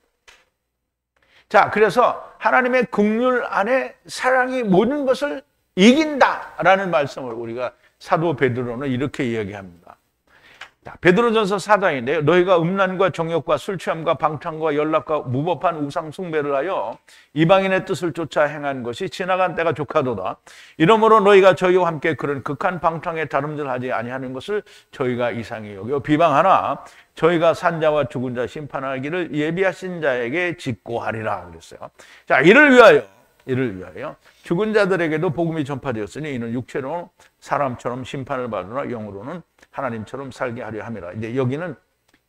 자, 그래서 하나님의 긍휼 안에 사랑이 모든 것을 이긴다라는 말씀을 우리가 사도 베드로는 이렇게 이야기합니다. 자, 베드로전서 4장인데요. 너희가 음란과 정욕과 술 취함과 방탕과 연락과 무법한 우상 숭배를 하여 이방인의 뜻을 쫓아 행한 것이 지나간 때가 족하도다. 이러므로 너희가 저희와 함께 그런 극한 방탕에 다름질하지 아니하는 것을 저희가 이상히 여겨 비방하나 저희가 산자와 죽은 자 심판하기를 예비하신 자에게 직고하리라 그랬어요. 자, 이를 위하여 이를 위하여 죽은 자들에게도 복음이 전파되었으니 이는 육체로 사람처럼 심판을 받으나 영으로는 하나님처럼 살게 하려 함이라. 이제 여기는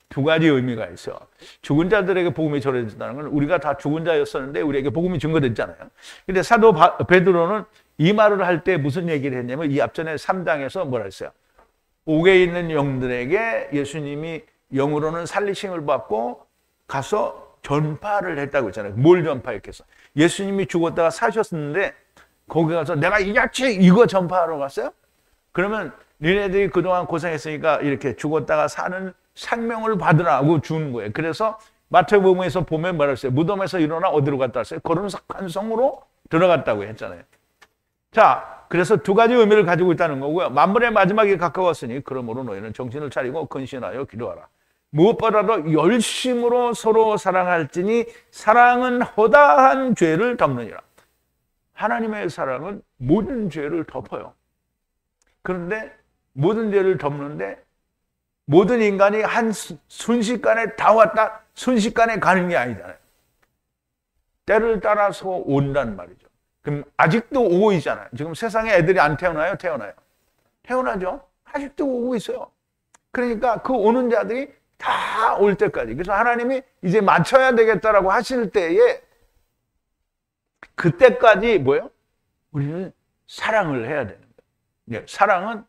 두 가지 의미가 있어요. 죽은 자들에게 복음이 전해진다는 건 우리가 다 죽은 자였었는데 우리에게 복음이 증거됐잖아요. 근데 사도 베드로는 이 말을 할 때 무슨 얘기를 했냐면 이 앞전에 3장에서 뭐라 했어요? 옥에 있는 영들에게 예수님이 영으로는 살리심을 받고 가서 전파를 했다고 했잖아요. 뭘 전파했겠어? 예수님이 죽었다가 사셨는데 거기 가서 내가 이같이 이거 전파하러 갔어요? 그러면 니네들이 그동안 고생했으니까 이렇게 죽었다가 사는 생명을 받으라고 주는 거예요. 그래서 마태복음에서 보면 뭐라 했어요? 무덤에서 일어나 어디로 갔다 왔어요? 거룩한 성으로 들어갔다고 했잖아요. 자, 그래서 두 가지 의미를 가지고 있다는 거고요. 만물의 마지막이 가까웠으니 그러므로 너희는 정신을 차리고 근신하여 기도하라. 무엇보다도 열심으로 서로 사랑할지니 사랑은 허다한 죄를 덮느니라. 하나님의 사랑은 모든 죄를 덮어요. 그런데 모든 죄를 덮는데 모든 인간이 한 순식간에 다 왔다 순식간에 가는 게 아니잖아요. 때를 따라서 온단 말이죠. 그럼 아직도 오고 있잖아요. 지금 세상에 애들이 안 태어나요? 태어나요? 태어나죠. 아직도 오고 있어요. 그러니까 그 오는 자들이 다 올 때까지. 그래서 하나님이 이제 맞춰야 되겠다라고 하실 때에 그때까지 뭐예요? 우리는 사랑을 해야 되는 거예요. 사랑은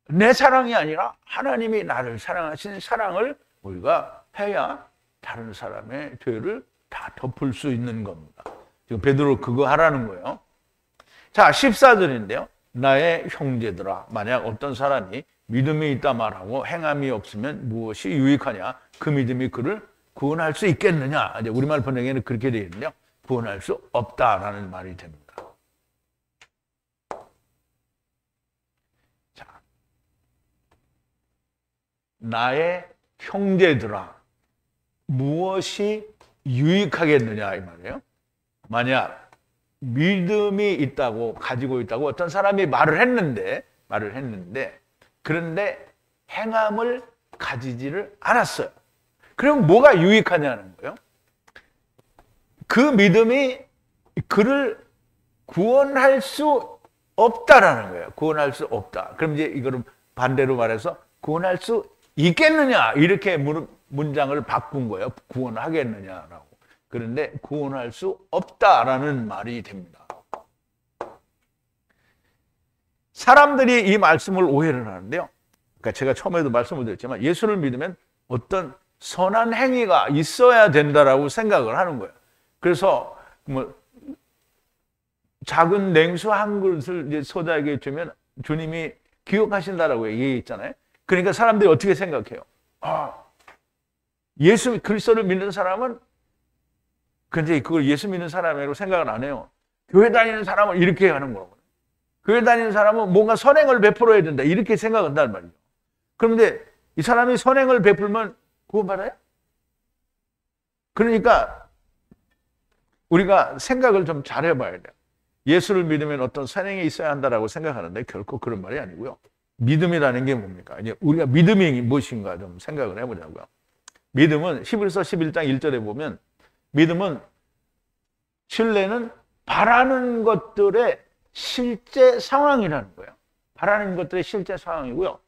내 사랑이 아니라 하나님이 나를 사랑하신 사랑을 우리가 해야 다른 사람의 죄를 다 덮을 수 있는 겁니다. 지금 베드로 그거 하라는 거예요. 자, 14절인데요. 나의 형제들아, 만약 어떤 사람이 믿음이 있다 말하고 행함이 없으면 무엇이 유익하냐? 그 믿음이 그를 구원할 수 있겠느냐? 이제 우리말 번역에는 그렇게 되어 있는데요. 구원할 수 없다라는 말이 됩니다. 자, 나의 형제들아, 무엇이 유익하겠느냐 이 말이에요. 만약 믿음이 있다고 가지고 있다고 어떤 사람이 말을 했는데 그런데 행함을 가지지를 않았어요. 그럼 뭐가 유익하냐는 거예요. 그 믿음이 그를 구원할 수 없다라는 거예요. 구원할 수 없다. 그럼 이제 이거를 반대로 말해서 구원할 수 있겠느냐 이렇게 문장을 바꾼 거예요. 구원하겠느냐라고. 그런데 구원할 수 없다라는 말이 됩니다. 사람들이 이 말씀을 오해를 하는데요. 그러니까 제가 처음에도 말씀을 드렸지만 예수를 믿으면 어떤 선한 행위가 있어야 된다라고 생각을 하는 거예요. 그래서 뭐 작은 냉수 한 그릇을 이제 소자에게 주면 주님이 기억하신다라고 얘기했잖아요. 그러니까 사람들이 어떻게 생각해요? 예수 그리스도를 믿는 사람은 근데 그걸 예수 믿는 사람이라고 생각을 안 해요. 교회 다니는 사람은 이렇게 하는 거라고. 교회 다니는 사람은 뭔가 선행을 베풀어야 된다. 이렇게 생각한단 말이죠. 그런데 이 사람이 선행을 베풀면 구원받아요? 그러니까 우리가 생각을 좀 잘해봐야 돼요. 예수를 믿으면 어떤 선행이 있어야 한다라고 생각하는데 결코 그런 말이 아니고요. 믿음이라는 게 뭡니까? 이제 우리가 믿음이 무엇인가 좀 생각을 해보자고요. 믿음은 히브리서 11장 1절에 보면 믿음은 신뢰는 바라는 것들의 실제 상황이라는 거예요. 바라는 것들의 실제 상황이고요.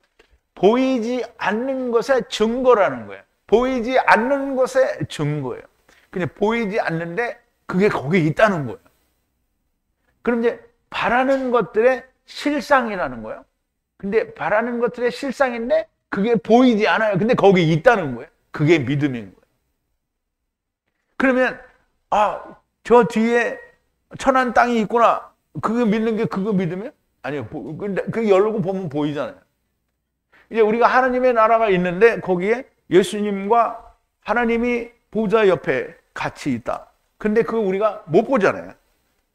보이지 않는 것의 증거라는 거예요. 보이지 않는 것의 증거예요. 근데 보이지 않는데 그게 거기 있다는 거예요. 그럼 이제 바라는 것들의 실상이라는 거예요. 근데 바라는 것들의 실상인데 그게 보이지 않아요. 근데 거기 있다는 거예요. 그게 믿음인 거예요. 그러면 저 뒤에 천한 땅이 있구나. 그거 믿는 게 그거 믿으면? 아니요. 근데 그 열고 보면 보이잖아요. 이제 우리가 하나님의 나라가 있는데 거기에 예수님과 하나님이 보좌 옆에 같이 있다. 근데 그거 우리가 못 보잖아요.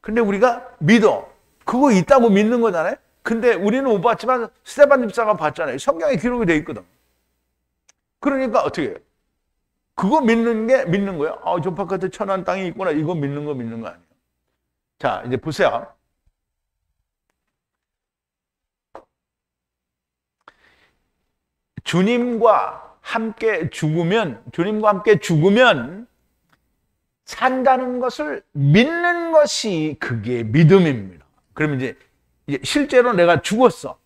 근데 우리가 믿어. 그거 있다고 믿는 거잖아요. 근데 우리는 못 봤지만 스데반 집사가 봤잖아요. 성경에 기록이 돼 있거든. 그러니까 어떻게 해요? 그거 믿는 게 믿는 거예요. 저 바깥에 천한 땅이 있구나. 이거 믿는 거 아니에요. 자, 이제 보세요. 주님과 함께 죽으면 산다는 것을 믿는 것이 그게 믿음입니다. 그러면 이제 실제로 내가 죽었어.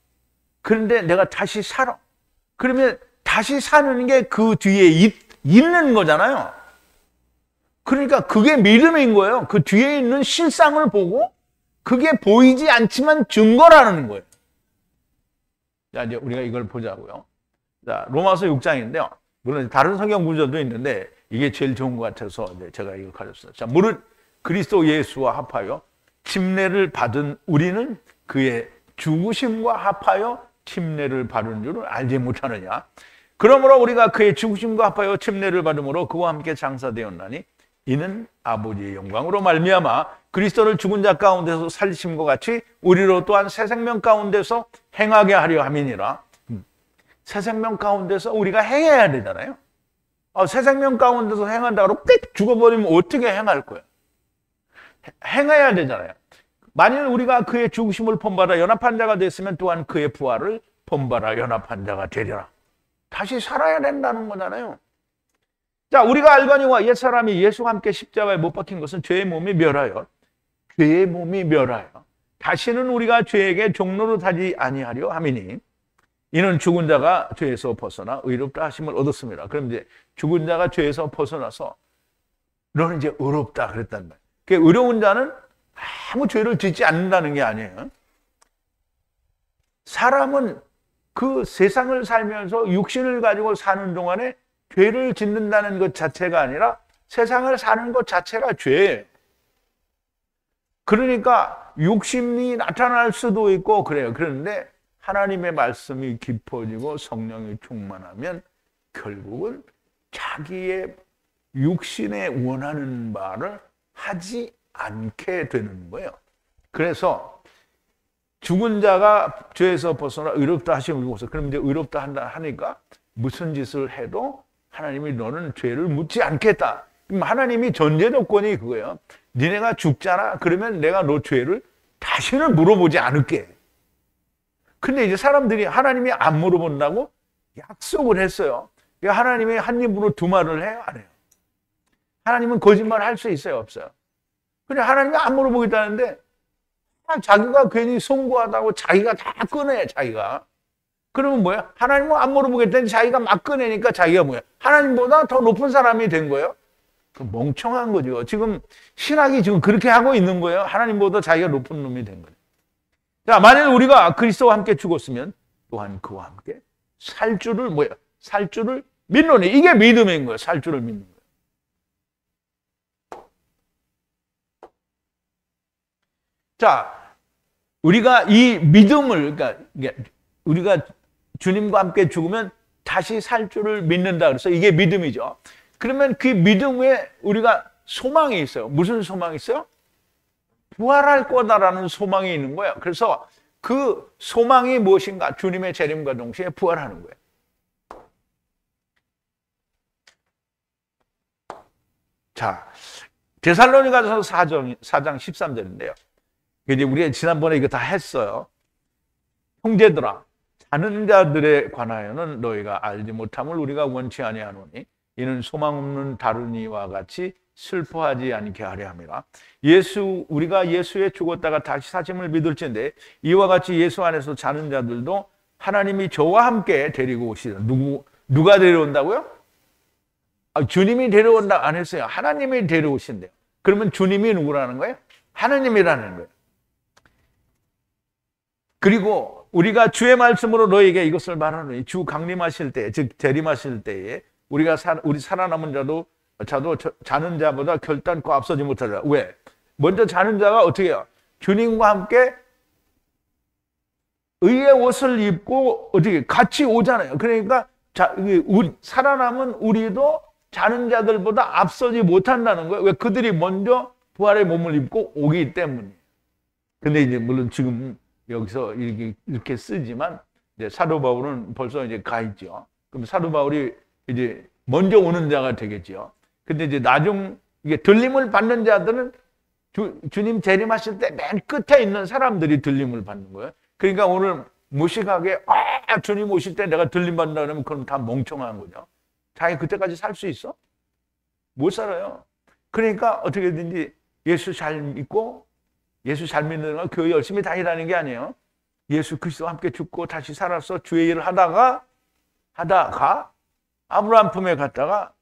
그런데 내가 다시 살아. 그러면 다시 사는 게 그 뒤에 있는 거잖아요. 그러니까 그게 믿음인 거예요. 그 뒤에 있는 실상을 보고 그게 보이지 않지만 증거라는 거예요. 자, 이제 우리가 이걸 보자고요. 자, 로마서 6장인데요. 물론 다른 성경 구절도 있는데 이게 제일 좋은 것 같아서 제가 이걸 가졌어요. 자, 무릇 그리스도 예수와 합하여 침례를 받은 우리는 그의 죽으심과 합하여 침례를 받은 줄을 알지 못하느냐. 그러므로 우리가 그의 죽으심과 합하여 침례를 받음으로 그와 함께 장사되었나니 이는 아버지의 영광으로 말미암아 그리스도를 죽은 자 가운데서 살리심과 같이 우리로 또한 새 생명 가운데서 행하게 하려 함이니라. 새 생명 가운데서 우리가 행해야 되잖아요. 새 생명 가운데서 행한다고 빽 죽어버리면 어떻게 행할 거예요? 행해야 되잖아요. 만일 우리가 그의 죽으심을 본받아 연합한 자가 됐으면 또한 그의 부활을 본받아 연합한 자가 되리라. 다시 살아야 된다는 거잖아요. 자, 우리가 알거니와 옛사람이 예수와 함께 십자가에 못 박힌 것은 죄의 몸이 멸하여 다시는 우리가 죄에게 종로로 타지 아니하려 함이니 이는 죽은 자가 죄에서 벗어나 의롭다 하심을 얻었습니다. 그럼 이제 죽은 자가 죄에서 벗어나서 너는 이제 의롭다 그랬단 말이에요. 그러니까 의로운 자는 아무 죄를 짓지 않는다는 게 아니에요. 사람은 그 세상을 살면서 육신을 가지고 사는 동안에 죄를 짓는다는 것 자체가 아니라 세상을 사는 것 자체가 죄예요. 그러니까 육신이 나타날 수도 있고 그래요. 그런데 하나님의 말씀이 깊어지고 성령이 충만하면 결국은 자기의 육신에 원하는 바를 하지 않게 되는 거예요. 그래서 죽은 자가 죄에서 벗어나 의롭다 하심을 입어서 그럼 이제 의롭다 한다 하니까 무슨 짓을 해도 하나님이 너는 죄를 묻지 않겠다. 그럼 하나님이 전제 조건이 그거예요. 니네가 죽잖아. 그러면 내가 너 죄를 다시는 물어보지 않을게. 근데 이제 사람들이 하나님이 안 물어본다고 약속을 했어요. 하나님이 한 입으로 두 말을 해요? 안 해요? 하나님은 거짓말 할 수 있어요? 없어요? 근데 하나님이 안 물어보겠다는데 자기가 괜히 송구하다고 자기가 다 꺼내, 자기가. 그러면 뭐야? 하나님은 안 물어보겠다는데 자기가 막 꺼내니까 자기가 뭐야? 하나님보다 더 높은 사람이 된 거예요? 멍청한 거죠. 지금 신학이 지금 그렇게 하고 있는 거예요. 하나님보다 자기가 높은 놈이 된 거예요. 자, 만일 우리가 그리스도와 함께 죽었으면 또한 그와 함께 살 줄을 뭐야? 살 줄을 믿노니. 이게 믿음인 거예요. 살 줄을 믿는 거예요. 자, 우리가 이 믿음을, 그러니까 우리가 주님과 함께 죽으면 다시 살 줄을 믿는다. 그래서 이게 믿음이죠. 그러면 그 믿음에 우리가 소망이 있어요. 무슨 소망이 있어요? 부활할 거다라는 소망이 있는 거예요. 그래서 그 소망이 무엇인가? 주님의 재림과 동시에 부활하는 거예요. 자, 데살로니가서 4장 13절인데요. 이제 우리가 지난번에 이거 다 했어요. 형제들아, 자는 자들에 관하여는 너희가 알지 못함을 우리가 원치 아니하노니 이는 소망 없는 다른 이와 같이 슬퍼하지 않게 하려 함이라. 우리가 예수에 죽었다가 다시 사심을 믿을진데 이와 같이 예수 안에서 자는 자들도 하나님이 저와 함께 데리고 오시다. 누가 데려온다고요? 주님이 데려온다 안 했어요. 하나님이 데려오신대요. 그러면 주님이 누구라는 거예요? 하나님이라는 거예요. 그리고 우리가 주의 말씀으로 너에게 이것을 말하노니 주 강림하실 때, 즉 재림하실 때에 우리 살아남은 자도 자는 자보다 결단코 앞서지 못하리라. 왜? 먼저 자는 자가 어떻게 해요? 주님과 함께 의의 옷을 입고 어떻게 같이 오잖아요. 그러니까 살아남은 우리도 자는 자들보다 앞서지 못한다는 거예요. 왜? 그들이 먼저 부활의 몸을 입고 오기 때문이에요. 근데 이제 물론 지금 여기서 이렇게 쓰지만 이제 사도 바울은 벌써 이제 가 있죠. 그럼 사도 바울이 이제 먼저 오는 자가 되겠죠. 근데 이제 이게 들림을 받는 자들은 주님 재림하실 때 맨 끝에 있는 사람들이 들림을 받는 거예요. 그러니까 오늘 무식하게 주님 오실 때 내가 들림 받는다 그러면 그럼 다 멍청한 거죠. 자기 그때까지 살 수 있어? 못 살아요. 그러니까 어떻게든지 예수 잘 믿고, 예수 잘 믿는 건 교회 열심히 다니라는 게 아니에요. 예수 그리스도와 함께 죽고 다시 살아서 주의 일을 하다가 아브라함 품에 갔다가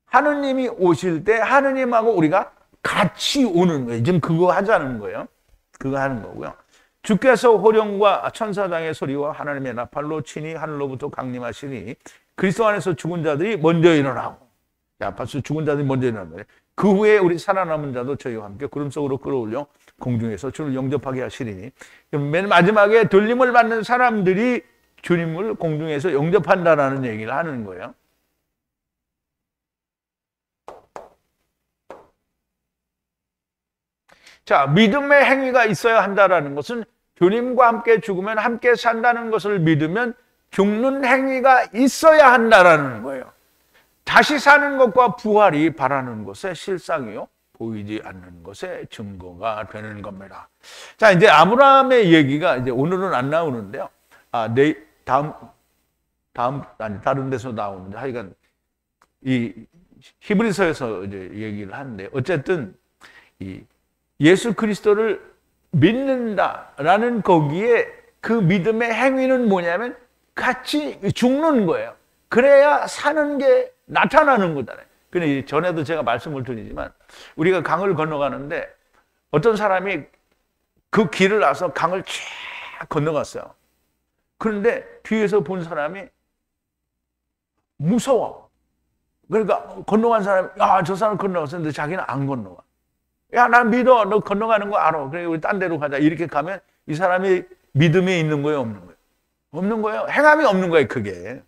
하느님이 오실 때 하느님하고 우리가 같이 오는 거예요. 지금 그거 하자는 거예요. 그거 하는 거고요. 주께서 호령과 천사장의 소리와 하나님의 나팔로 치니 하늘로부터 강림하시니 그리스도 안에서 죽은 자들이 먼저 일어나고. 자, 벌써 죽은 자들이 먼저 일어나는 그 후에 우리 살아남은 자도 저희와 함께 구름 속으로 끌어올려 공중에서 주를 영접하게 하시리니, 맨 마지막에 돌림을 받는 사람들이 주님을 공중에서 영접한다라는 얘기를 하는 거예요. 자, 믿음의 행위가 있어야 한다라는 것은 주님과 함께 죽으면 함께 산다는 것을 믿으면 죽는 행위가 있어야 한다라는 거예요. 다시 사는 것과 부활이 바라는 것의 실상이요, 보이지 않는 것의 증거가 되는 겁니다. 자, 이제 아브라함의 얘기가 이제 오늘은 안 나오는데요. 다른 데서 나오는데, 하여간 이 히브리서에서 이제 얘기를 하는데, 어쨌든 이 예수 그리스도를 믿는다라는 거기에 그 믿음의 행위는 뭐냐면 같이 죽는 거예요. 그래야 사는 게 나타나는 거잖아요. 근데 전에도 제가 말씀을 드리지만 우리가 강을 건너가는데 어떤 사람이 그 길을 나서 강을 쫙 건너갔어요. 그런데 뒤에서 본 사람이 무서워. 그러니까 건너간 사람이, 야, 저 사람 건너갔었는데 자기는 안 건너가. 야, 난 믿어. 너 건너가는 거 알아. 그래, 우리 딴 데로 가자. 이렇게 가면 이 사람이 믿음이 있는 거예요, 없는 거예요? 없는 거예요. 행함이 없는 거예요, 그게.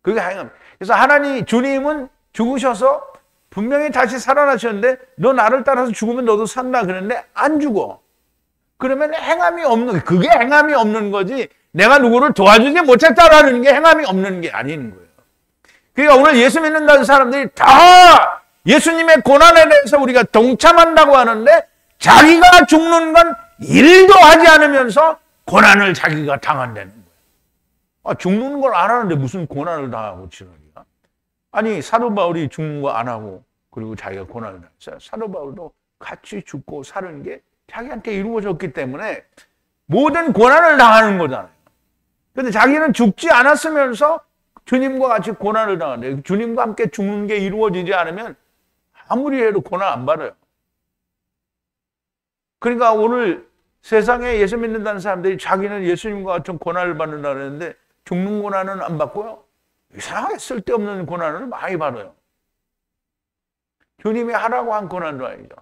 그게 행함. 그래서 하나님, 주님은 죽으셔서 분명히 다시 살아나셨는데 너 나를 따라서 죽으면 너도 산다 그랬는데 안 죽어. 그러면 행함이 없는 거예요. 그게 행함이 없는 거지. 내가 누구를 도와주지 못했다라는 게 행함이 없는 게 아닌 거예요. 그러니까 오늘 예수 믿는다는 사람들이 다 예수님의 고난에 대해서 우리가 동참한다고 하는데 자기가 죽는 건 일도 하지 않으면서 고난을 자기가 당한다는 거예요. 아, 죽는 걸 안 하는데 무슨 고난을 당하고 지랄이야? 아니, 사도 바울이 죽는 거 안 하고 그리고 자기가 고난을 당했어요. 사도 바울도 같이 죽고 사는 게 자기한테 이루어졌기 때문에 모든 고난을 당하는 거잖아요. 근데 자기는 죽지 않았으면서 주님과 같이 고난을 당하는데 주님과 함께 죽는 게 이루어지지 않으면 아무리 해도 고난 안 받아요. 그러니까 오늘 세상에 예수 믿는다는 사람들이 자기는 예수님과 같은 고난을 받는다 그랬는데 죽는 고난은 안 받고요. 이상하게 쓸데없는 고난을 많이 받아요. 주님이 하라고 한 고난도 아니죠.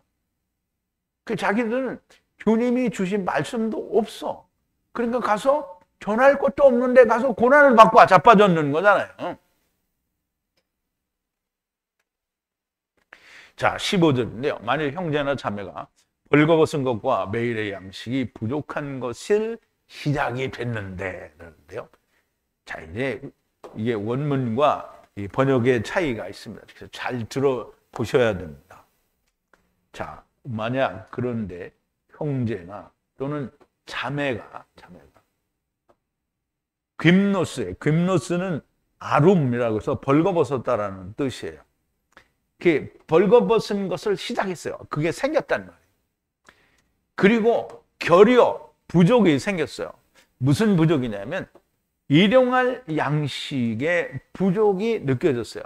그 자기들은 주님이 주신 말씀도 없어. 그러니까 가서 전할 것도 없는데 가서 고난을 받고 자빠졌는 거잖아요. 자, 15절인데요. 만일 형제나 자매가 벌거벗은 것과 매일의 양식이 부족한 것을 시작이 됐는데, 그러는데요. 자, 이제 이게 원문과 이 번역의 차이가 있습니다. 그래서 잘 들어보셔야 됩니다. 자, 만약 그런데 형제나 또는 자매가 귐노스는 아룸이라고 해서 벌거벗었다라는 뜻이에요. 그게 벌거벗은 것을 시작했어요. 그게 생겼단 말이에요. 그리고 결여, 부족이 생겼어요. 무슨 부족이냐면 일용할 양식의 부족이 느껴졌어요.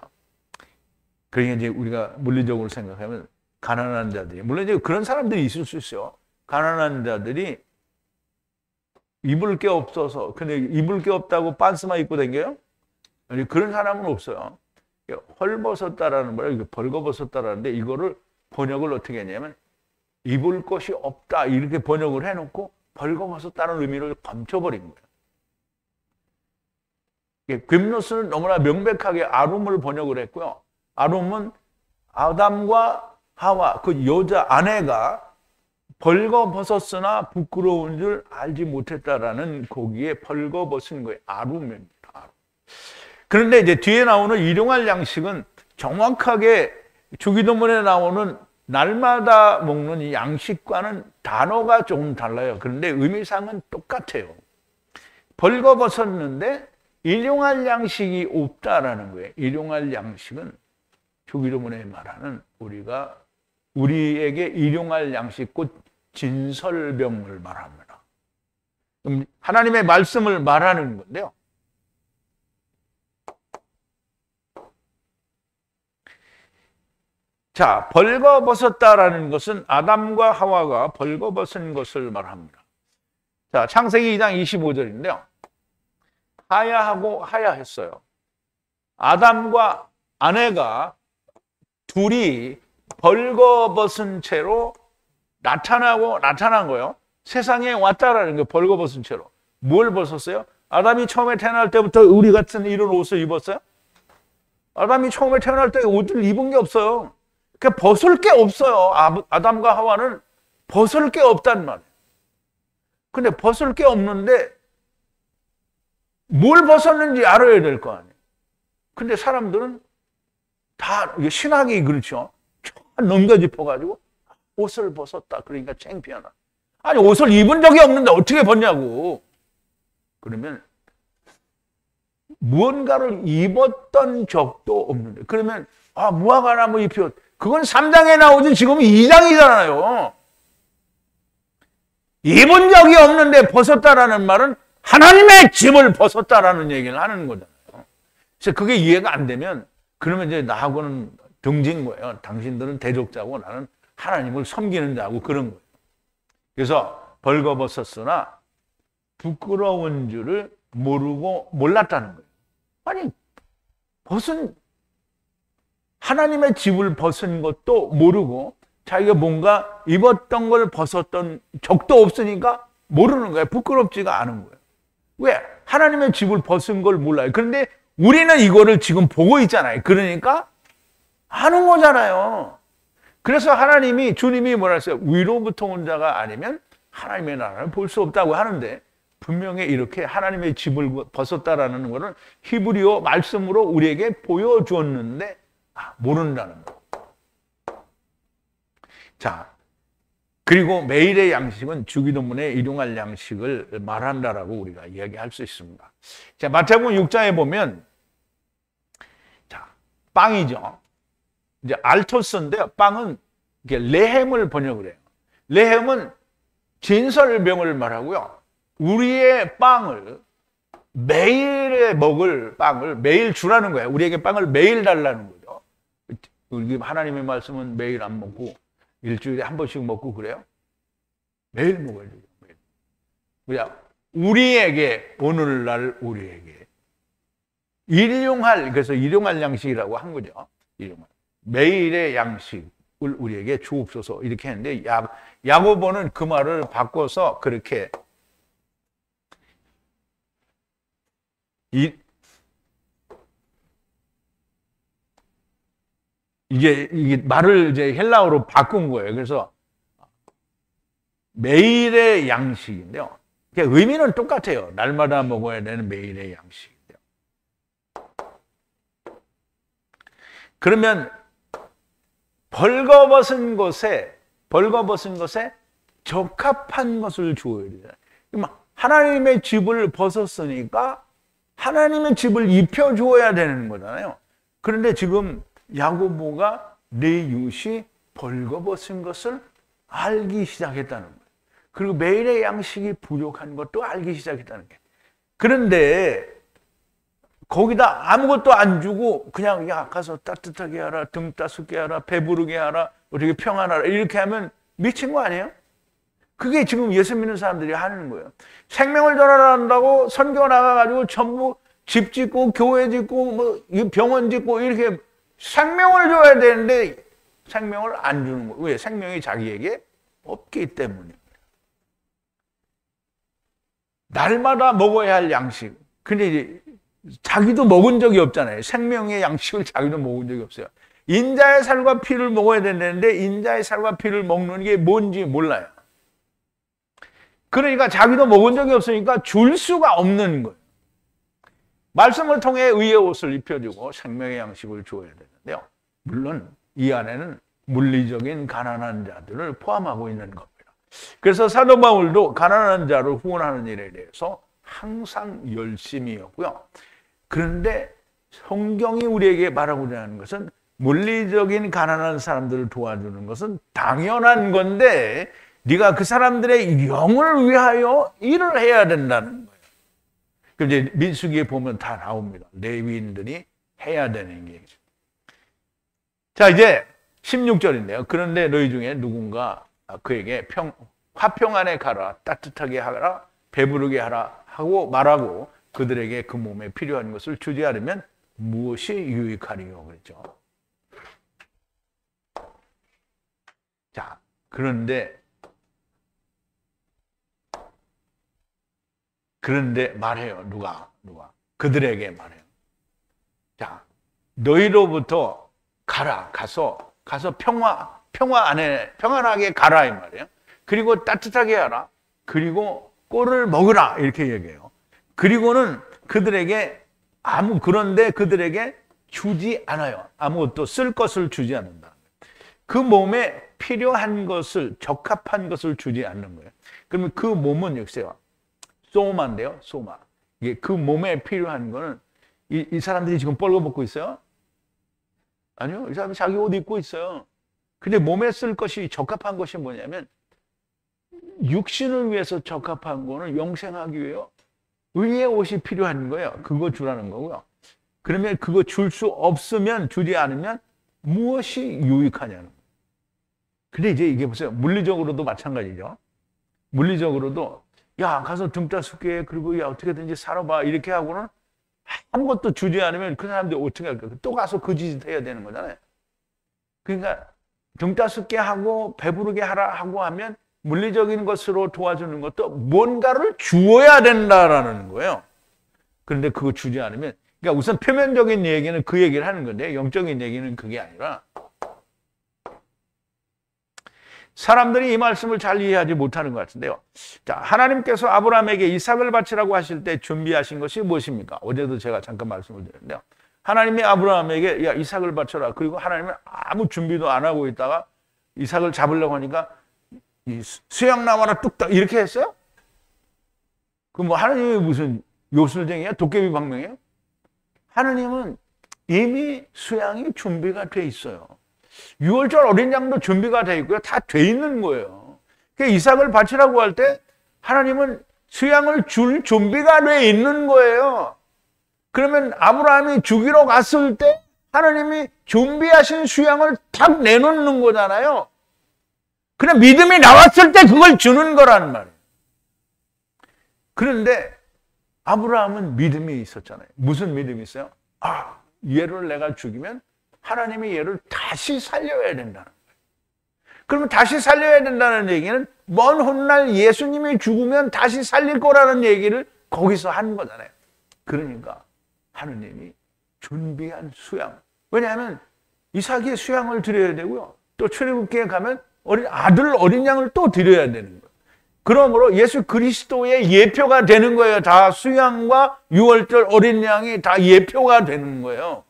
그러니까 이제 우리가 물리적으로 생각하면 가난한 자들이, 물론 이제 그런 사람들이 있을 수 있어요. 가난한 자들이 입을 게 없어서, 근데 입을 게 없다고 빤스만 입고 다녀요? 아니, 그런 사람은 없어요. 헐벗었다라는 말이에요. 벌거벗었다라는데 이거를 번역을 어떻게 했냐면 입을 것이 없다 이렇게 번역을 해놓고 벌거벗었다는 의미를 감춰버린 거예요. 귐노스는 너무나 명백하게 아룸을 번역을 했고요. 아룸은 아담과 하와 그 여자 아내가 벌거벗었으나 부끄러운 줄 알지 못했다라는 거기에 벌거벗은 거예요. 아룸입니다. 아룸. 그런데 이제 뒤에 나오는 일용할 양식은 정확하게 주기도문에 나오는 날마다 먹는 이 양식과는 단어가 조금 달라요. 그런데 의미상은 똑같아요. 벌거벗었는데 일용할 양식이 없다라는 거예요. 일용할 양식은 주기도문에 말하는 우리에게 일용할 양식 곧 진설병을 말합니다. 그럼 하나님의 말씀을 말하는 건데요. 자, 벌거벗었다라는 것은 아담과 하와가 벌거벗은 것을 말합니다. 자, 창세기 2장 25절인데요. 하야하고 하야했어요. 아담과 아내가 둘이 벌거벗은 채로 나타난 거예요. 세상에 왔다라는 게 벌거벗은 채로. 뭘 벗었어요? 아담이 처음에 태어날 때부터 우리 같은 이런 옷을 입었어요? 아담이 처음에 태어날 때 옷을 입은 게 없어요. 그러니까 벗을 게 없어요. 아담과 하와는 벗을 게 없단 말이에요. 근데 벗을 게 없는데 뭘 벗었는지 알아야 될 거 아니에요. 근데 사람들은 다 신학이 그렇죠. 넘겨짚어가지고 옷을 벗었다. 그러니까 창피하다. 아니 옷을 입은 적이 없는데 어떻게 벗냐고. 그러면 무언가를 입었던 적도 없는데 그러면 무화과나무 잎이 그건 3장에 나오지 지금 2장이잖아요. 입은 적이 없는데 벗었다라는 말은 하나님의 집을 벗었다라는 얘기를 하는 거잖아요. 그래서 그게 이해가 안 되면 그러면 이제 나하고는 등진 거예요. 당신들은 대적자고 나는 하나님을 섬기는 자고 그런 거예요. 그래서 벌거벗었으나 부끄러운 줄을 모르고 몰랐다는 거예요. 아니 하나님의 집을 벗은 것도 모르고 자기가 뭔가 입었던 걸 벗었던 적도 없으니까 모르는 거예요. 부끄럽지가 않은 거예요. 왜? 하나님의 집을 벗은 걸 몰라요. 그런데 우리는 이거를 지금 보고 있잖아요. 그러니까 아는 거잖아요. 그래서 주님이 뭐라 했어요? 위로부터 온 자가 아니면 하나님의 나라를 볼 수 없다고 하는데 분명히 이렇게 하나님의 집을 벗었다라는 것을 히브리어 말씀으로 우리에게 보여주었는데 모른다는 거. 자, 그리고 매일의 양식은 주기도문에 일용할 양식을 말한다라고 우리가 이야기할 수 있습니다. 자, 마태복음 6장에 보면 자, 빵이죠. 이제 알토스인데요. 빵은 이게 레헴을 번역을 해요. 레헴은 진설병을 말하고요. 우리의 빵을 매일에 먹을 빵을 매일 주라는 거예요. 우리에게 빵을 매일 달라는 거죠. 하나님의 말씀은 매일 안 먹고 일주일에 한 번씩 먹고 그래요? 매일 먹어야 돼요. 매일. 우리에게 오늘날 우리에게 그래서 일용할 양식이라고 한 거죠. 일용할. 매일의 양식을 우리에게 주옵소서 이렇게 했는데 야고보는 그 말을 바꿔서 그렇게 이게 말을 이제 헬라어로 바꾼 거예요. 그래서 매일의 양식인데요. 의미는 똑같아요. 날마다 먹어야 되는 매일의 양식인데요. 그러면 벌거벗은 것에 적합한 것을 주어야 돼요. 하나님의 집을 벗었으니까 하나님의 집을 입혀 주어야 되는 거잖아요. 그런데 지금 야고보가 내 이웃이 벌거벗은 것을 알기 시작했다는 거예요. 그리고 매일의 양식이 부족한 것도 알기 시작했다는 거예요. 그런데 거기다 아무것도 안 주고 그냥 가서 따뜻하게 하라, 등 따숩게 하라, 배부르게 하라, 어떻게 평안하라 이렇게 하면 미친 거 아니에요? 그게 지금 예수 믿는 사람들이 하는 거예요. 생명을 전환한다고 선교 나가가지고 전부 집 짓고 교회 짓고 병원 짓고 이렇게 생명을 줘야 되는데 생명을 안 주는 거예요. 왜? 생명이 자기에게 없기 때문입니다. 날마다 먹어야 할 양식. 근데 이제 자기도 먹은 적이 없잖아요. 생명의 양식을 자기도 먹은 적이 없어요. 인자의 살과 피를 먹어야 된다는데 인자의 살과 피를 먹는 게 뭔지 몰라요. 그러니까 자기도 먹은 적이 없으니까 줄 수가 없는 거예요. 말씀을 통해 의의 옷을 입혀주고 생명의 양식을 주어야 되는데요. 물론 이 안에는 물리적인 가난한 자들을 포함하고 있는 겁니다. 그래서 사도 바울도 가난한 자를 후원하는 일에 대해서 항상 열심히 했고요. 그런데 성경이 우리에게 말하고자 하는 것은 물리적인 가난한 사람들을 도와주는 것은 당연한 건데 네가 그 사람들의 영을 위하여 일을 해야 된다는 거예요. 그럼 이제 민수기에 보면 다 나옵니다. 레위인들이 해야 되는 게. 자, 이제 16절인데요. 그런데 너희 중에 누군가 그에게 화평 안에 가라, 따뜻하게 하라, 배부르게 하라 하고 말하고 그들에게 그 몸에 필요한 것을 주지 않으면 무엇이 유익하리요? 그랬죠. 자, 그런데 말해요. 누가? 그들에게 말해요. 자, 너희로부터 가서 평안하게 가라 이 말이에요. 그리고 따뜻하게 하라. 그리고 꼴을 먹으라 이렇게 얘기해요. 그리고는 그런데 그들에게 주지 않아요. 아무것도 쓸 것을 주지 않는다. 그 몸에 필요한 것을, 적합한 것을 주지 않는 거예요. 그러면 그 몸은 역시요. 소마인데요. 소마. 이게 그 몸에 필요한 거는 이 사람들이 지금 뻘거벗고 있어요? 아니요. 이 사람이 자기 옷 입고 있어요. 근데 몸에 쓸 것이 적합한 것이 뭐냐면 육신을 위해서 적합한 거는 영생하기 위해요. 의의 옷이 필요한 거예요. 그거 주라는 거고요. 그러면 그거 줄 수 없으면, 주지 않으면 무엇이 유익하냐는 거예요. 근데 이제 이게 보세요. 물리적으로도 마찬가지죠. 물리적으로도 야, 가서 등 따숩게 그리고 야, 어떻게든지 살아봐 이렇게 하고는 아무것도 주지 않으면 그 사람들이 어떻게 할까요? 또 가서 그 짓을 해야 되는 거잖아요. 그러니까 등 따숩게 하고 배부르게 하라 하고 하면 물리적인 것으로 도와주는 것도 뭔가를 주어야 된다라는 거예요. 그런데 그거 주지 않으면, 그러니까 우선 표면적인 얘기는 그 얘기를 하는 건데 영적인 얘기는 그게 아니라 사람들이 이 말씀을 잘 이해하지 못하는 것 같은데요. 자, 하나님께서 아브라함에게 이삭을 바치라고 하실 때 준비하신 것이 무엇입니까? 어제도 제가 잠깐 말씀을 드렸는데요. 하나님이 아브라함에게 야, 이삭을 바쳐라. 그리고 하나님은 아무 준비도 안 하고 있다가 이삭을 잡으려고 하니까 이 수양 나와라 뚝딱 이렇게 했어요? 그 뭐 하나님이 무슨 요술쟁이야? 도깨비 방명이에요? 하나님은 이미 수양이 준비가 돼 있어요. 6월절 어린 양도 준비가 돼 있고요. 다 돼 있는 거예요. 그러니까 이삭을 바치라고 할 때 하나님은 수양을 줄 준비가 돼 있는 거예요. 그러면 아브라함이 죽이러 갔을 때 하나님이 준비하신 수양을 탁 내놓는 거잖아요. 그냥 믿음이 나왔을 때 그걸 주는 거란 말이에요. 그런데 아브라함은 믿음이 있었잖아요. 무슨 믿음이 있어요? 아, 얘를 내가 죽이면 하나님이 얘를 다시 살려야 된다는 거예요. 그러면 다시 살려야 된다는 얘기는 먼 훗날 예수님이 죽으면 다시 살릴 거라는 얘기를 거기서 한 거잖아요. 그러니까 하느님이 준비한 수양. 왜냐하면 이삭의 수양을 드려야 되고요. 또 출애굽기에 가면 어린 양을 또 드려야 되는 거예요. 그러므로 예수 그리스도의 예표가 되는 거예요. 다 수양과 6월절 어린 양이 다 예표가 되는 거예요.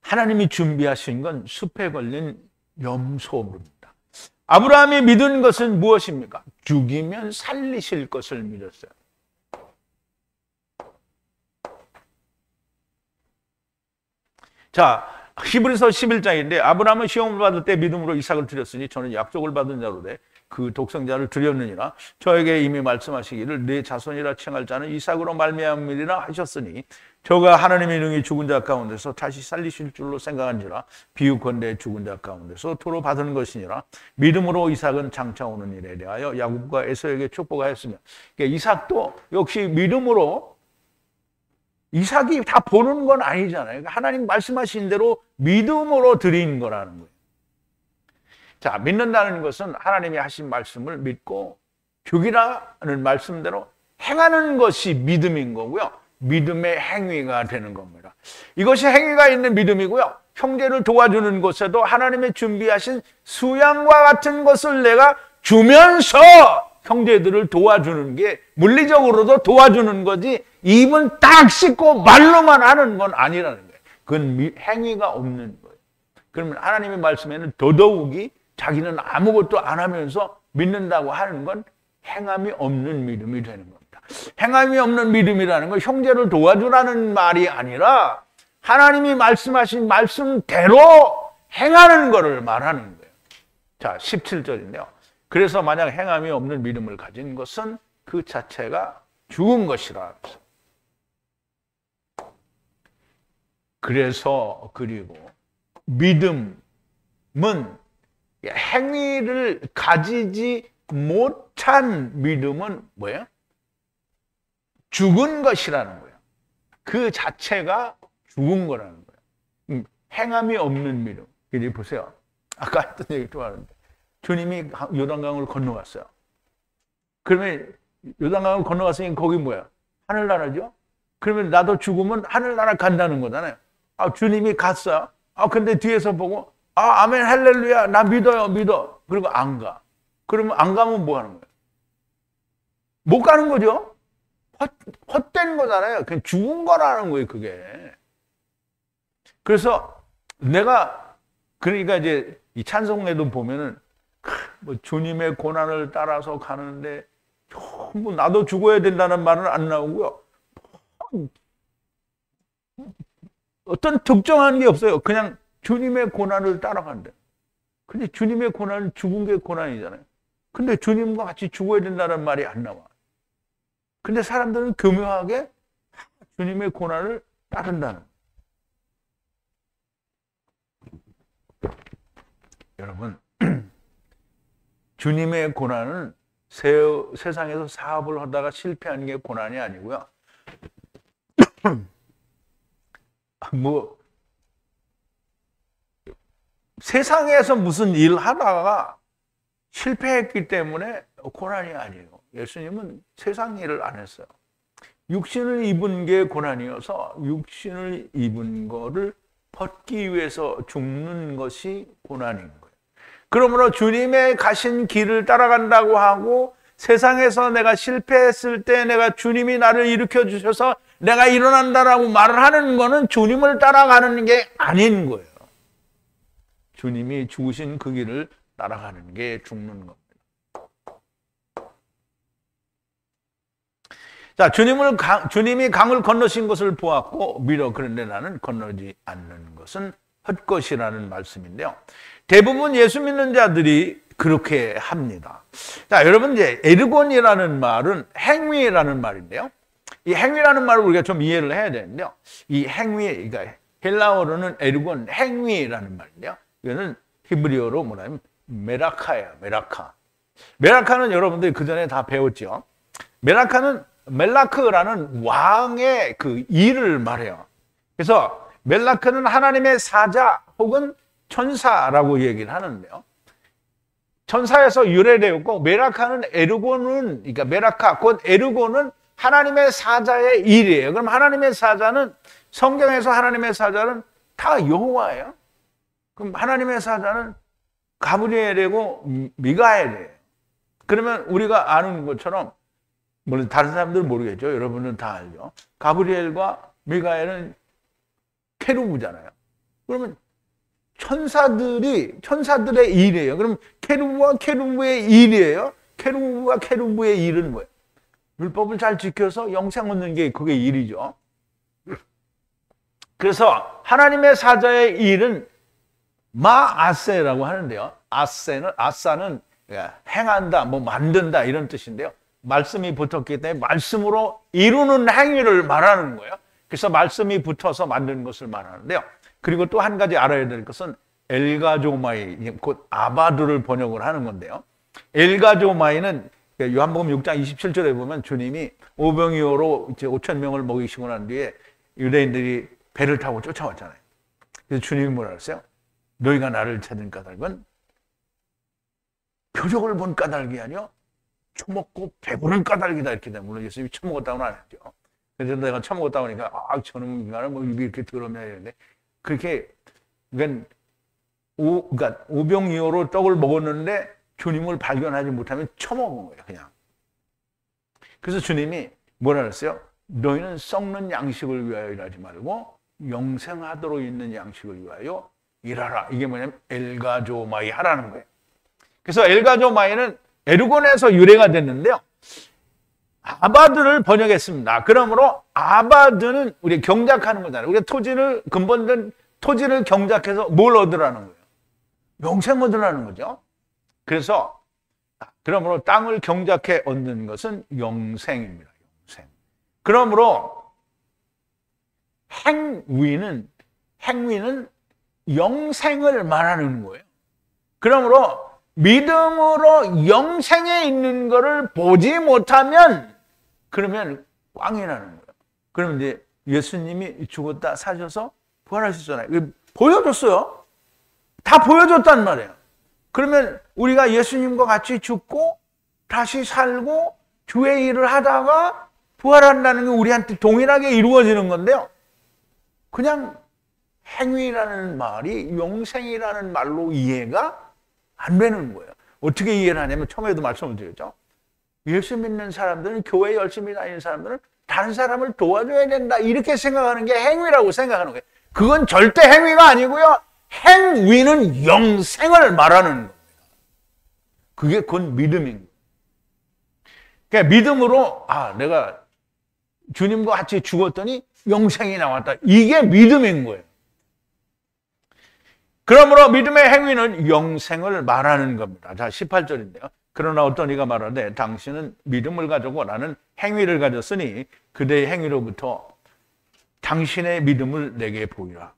하나님이 준비하신 건 숲에 걸린 염소입니다. 아브라함이 믿은 것은 무엇입니까? 죽이면 살리실 것을 믿었어요. 자, 히브리서 11장인데 아브라함은 시험을 받을 때 믿음으로 이삭을 드렸으니 저는 약속을 받은 자로되 그 독생자를 드렸느니라. 저에게 이미 말씀하시기를 내 자손이라 칭할 자는 이삭으로 말미암으리라 하셨으니 저가 하나님의 능히 죽은 자 가운데서 다시 살리실 줄로 생각한지라. 비유컨대 죽은 자 가운데서 도로 받은 것이니라. 믿음으로 이삭은 장차 오는 일에 대하여 야곱과 에서에게 축복하였으며, 그러니까 이삭도 역시 믿음으로, 이삭이 다 보는 건 아니잖아요. 그러니까 하나님 말씀하신 대로 믿음으로 드린 거라는 거예요. 자, 믿는다는 것은 하나님이 하신 말씀을 믿고 죽이라는 말씀대로 행하는 것이 믿음인 거고요. 믿음의 행위가 되는 겁니다. 이것이 행위가 있는 믿음이고요. 형제를 도와주는 것에도 하나님의 준비하신 수양과 같은 것을 내가 주면서 형제들을 도와주는 게 물리적으로도 도와주는 거지 입은 딱 씻고 말로만 하는 건 아니라는 거예요. 그건 행위가 없는 거예요. 그러면 하나님의 말씀에는 더더욱이 자기는 아무것도 안 하면서 믿는다고 하는 건 행함이 없는 믿음이 되는 겁니다. 행함이 없는 믿음이라는 건 형제를 도와주라는 말이 아니라 하나님이 말씀하신 말씀대로 행하는 것을 말하는 거예요. 자, 17절인데요. 그래서 만약 행함이 없는 믿음을 가진 것은 그 자체가 죽은 것이라. 그래서 그리고 믿음은 행위를 가지지 못한 믿음은 뭐예요? 죽은 것이라는 거예요. 그 자체가 죽은 거라는 거예요. 행함이 없는 믿음. 이제 보세요. 아까 했던 얘기 또 하는데 주님이 요단강을 건너갔어요. 그러면 요단강을 건너갔으니 거기 뭐야? 하늘나라죠? 그러면 나도 죽으면 하늘나라 간다는 거잖아요. 아, 주님이 갔어요. 아, 근데 뒤에서 보고 아, 아멘, 할렐루야, 나 믿어요, 믿어. 그리고 안 가. 그러면 안 가면 뭐 하는 거예요? 못 가는 거죠? 헛된 거잖아요. 그냥 죽은 거라는 거예요, 그게. 그래서 내가, 그러니까 이제 이 찬송에도 보면은, 뭐 주님의 고난을 따라서 가는데, 뭐 나도 죽어야 된다는 말은 안 나오고요. 어떤 특정한 게 없어요. 그냥 주님의 고난을 따라간대. 근데 주님의 고난은 죽은 게 고난이잖아요. 근데 주님과 같이 죽어야 된다는 말이 안 나와. 근데 사람들은 교묘하게 주님의 고난을 따른다는. 여러분, 주님의 고난은 세상에서 사업을 하다가 실패하는 게 고난이 아니고요. 뭐 세상에서 무슨 일 하다가 실패했기 때문에 고난이 아니에요. 예수님은 세상 일을 안 했어요. 육신을 입은 게 고난이어서 육신을 입은 거를 벗기 위해서 죽는 것이 고난인 거예요. 그러므로 주님의 가신 길을 따라간다고 하고 세상에서 내가 실패했을 때 내가 주님이 나를 일으켜 주셔서 내가 일어난다라고 말을 하는 거는 주님을 따라가는 게 아닌 거예요. 주님이 죽으신 그 길을 따라가는 게 죽는 겁니다. 자, 주님이 강을 건너신 것을 보았고 믿어. 그런데 나는 건너지 않는 것은 헛것이라는 말씀인데요. 대부분 예수 믿는 자들이 그렇게 합니다. 자, 여러분 이제 에르곤이라는 말은 행위라는 말인데요. 이 행위라는 말을 우리가 좀 이해를 해야 되는데요. 이 행위, 그러니까 헬라어로는 에르곤, 행위라는 말인데요. 이거는 히브리어로 뭐냐면 메라카예요. 메라카. 메라카는 여러분들이 그 전에 다 배웠죠. 메라카는 멜라크라는 왕의 그 일을 말해요. 그래서 멜라크는 하나님의 사자 혹은 천사라고 얘기를 하는데요. 천사에서 유래되었고 메라카는 에르곤은, 그러니까 메라카 곧 에르곤은 하나님의 사자의 일이에요. 그럼 하나님의 사자는, 성경에서 하나님의 사자는 다 여호와예요. 그럼 하나님의 사자는 가브리엘이고 미가엘이에요. 그러면 우리가 아는 것처럼, 물론 다른 사람들은 모르겠죠. 여러분은 다 알죠. 가브리엘과 미가엘은 케루브잖아요. 그러면 천사들의 일이에요. 그럼 케루브와 케루브의 일이에요. 케루브와 케루브의 일은 뭐예요? 율법을 잘 지켜서 영생 얻는 게 그게 일이죠. 그래서 하나님의 사자의 일은 마아세라고 하는데요. 아사는 행한다, 뭐 만든다 이런 뜻인데요. 말씀이 붙었기 때문에 말씀으로 이루는 행위를 말하는 거예요. 그래서 말씀이 붙어서 만드는 것을 말하는데요. 그리고 또 한 가지 알아야 될 것은 엘가조마이, 곧 아바드를 번역을 하는 건데요. 엘가조마이는 요한복음 6장 27절에 보면 주님이 오병이어로 이제 5천 명을 먹이시고 난 뒤에 유대인들이 배를 타고 쫓아왔잖아요. 그래서 주님이 뭐라 그랬어요? 너희가 나를 찾은 까닭은 표적을 본 까닭이 아니요 처먹고 배부른 까닭이다 이렇게 되면, 물론 예수님이 처먹었다고는 안 했죠. 그래서 내가 처먹었다고 하니까 저놈 인간은 뭐 입이 이렇게 더럽냐 이러는데, 그렇게 그러니까 오병이어로 떡을 먹었는데 주님을 발견하지 못하면 처먹은 거예요, 그냥. 그래서 주님이 뭐라 그랬어요? 너희는 썩는 양식을 위하여 일하지 말고 영생하도록 있는 양식을 위하여 일하라. 이게 뭐냐면 엘가조마이 하라는 거예요. 그래서 엘가조마이는 에르곤에서 유래가 됐는데요. 아바드를 번역했습니다. 그러므로 아바드는 우리 경작하는 거잖아요. 우리 토지를 근본된 토지를 경작해서 뭘 얻으라는 거예요? 영생 얻으라는 거죠. 그래서 그러므로 땅을 경작해 얻는 것은 영생입니다. 영생. 그러므로 행위는 영생을 말하는 거예요. 그러므로 믿음으로 영생에 있는 것을 보지 못하면 그러면 꽝이 나는 거예요. 그러면 이제 예수님이 죽었다 사셔서 부활하셨잖아요. 보여줬어요. 다 보여줬단 말이에요. 그러면 우리가 예수님과 같이 죽고 다시 살고 주의 일을 하다가 부활한다는 게 우리한테 동일하게 이루어지는 건데요. 그냥 행위라는 말이 영생이라는 말로 이해가 안 되는 거예요. 어떻게 이해를 하냐면 처음에도 말씀을 드렸죠. 예수 믿는 사람들은 교회 열심히 다니는 사람들은 다른 사람을 도와줘야 된다 이렇게 생각하는 게 행위라고 생각하는 거예요. 그건 절대 행위가 아니고요. 행위는 영생을 말하는 겁니다. 그게 곧 믿음인 거예요. 그러니까 믿음으로 내가 주님과 같이 죽었더니 영생이 나왔다. 이게 믿음인 거예요. 그러므로 믿음의 행위는 영생을 말하는 겁니다. 자, 18절인데요. 그러나 어떤 이가 말하되 당신은 믿음을 가지고 나는 행위를 가졌으니 그대의 행위로부터 당신의 믿음을 내게 보이라.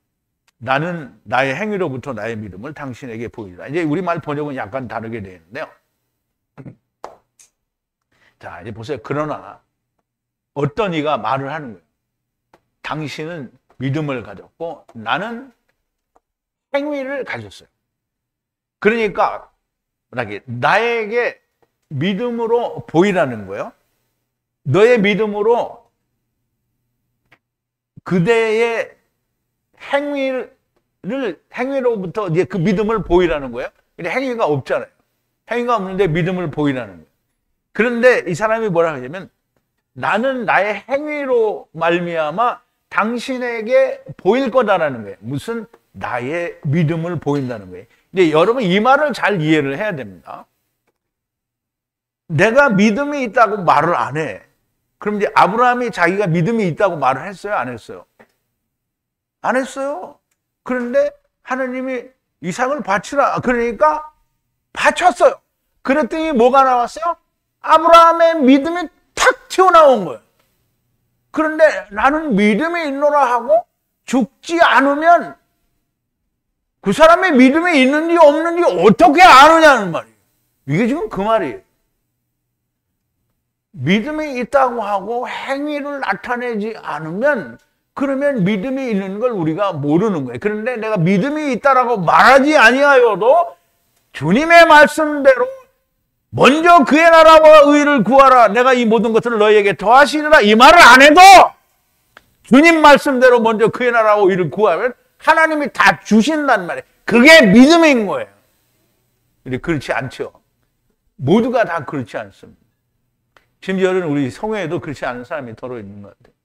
나는 나의 행위로부터 나의 믿음을 당신에게 보이라. 이제 우리말 번역은 약간 다르게 되는데요. 자, 이제 보세요. 그러나 어떤 이가 말을 하는 거예요. 당신은 믿음을 가졌고 나는 행위를 가졌어요. 그러니까 나에게 믿음으로 보이라는 거예요. 너의 믿음으로 그대의 행위로부터 이제 그 믿음을 보이라는 거예요. 근데 행위가 없잖아요. 행위가 없는데 믿음을 보이라는 거예요. 그런데 이 사람이 뭐라 하냐면 나는 나의 행위로 말미암아 당신에게 보일 거다라는 거예요. 무슨 나의 믿음을 보인다는 거예요. 근데 여러분 이 말을 잘 이해를 해야 됩니다. 내가 믿음이 있다고 말을 안 해. 그럼 이제 아브라함이 자기가 믿음이 있다고 말을 했어요? 안 했어요? 안 했어요. 그런데 하나님이 이삭을 바치라. 그러니까 바쳤어요. 그랬더니 뭐가 나왔어요? 아브라함의 믿음이 탁 튀어나온 거예요. 그런데 나는 믿음이 있노라 하고 죽지 않으면 그 사람의 믿음이 있는지 없는지 어떻게 아느냐는 말이에요. 이게 지금 그 말이에요. 믿음이 있다고 하고 행위를 나타내지 않으면 그러면 믿음이 있는 걸 우리가 모르는 거예요. 그런데 내가 믿음이 있다라고 말하지 아니하여도 주님의 말씀대로 먼저 그의 나라와 의를 구하라. 내가 이 모든 것을 너희에게 더하시리라. 이 말을 안 해도 주님 말씀대로 먼저 그의 나라와 의를 구하면 하나님이 다 주신단 말이에요. 그게 믿음인 거예요. 근데 그렇지 않죠. 모두가 다 그렇지 않습니다. 심지어는 우리 성회에도 그렇지 않은 사람이 더러 있는 것 같아요.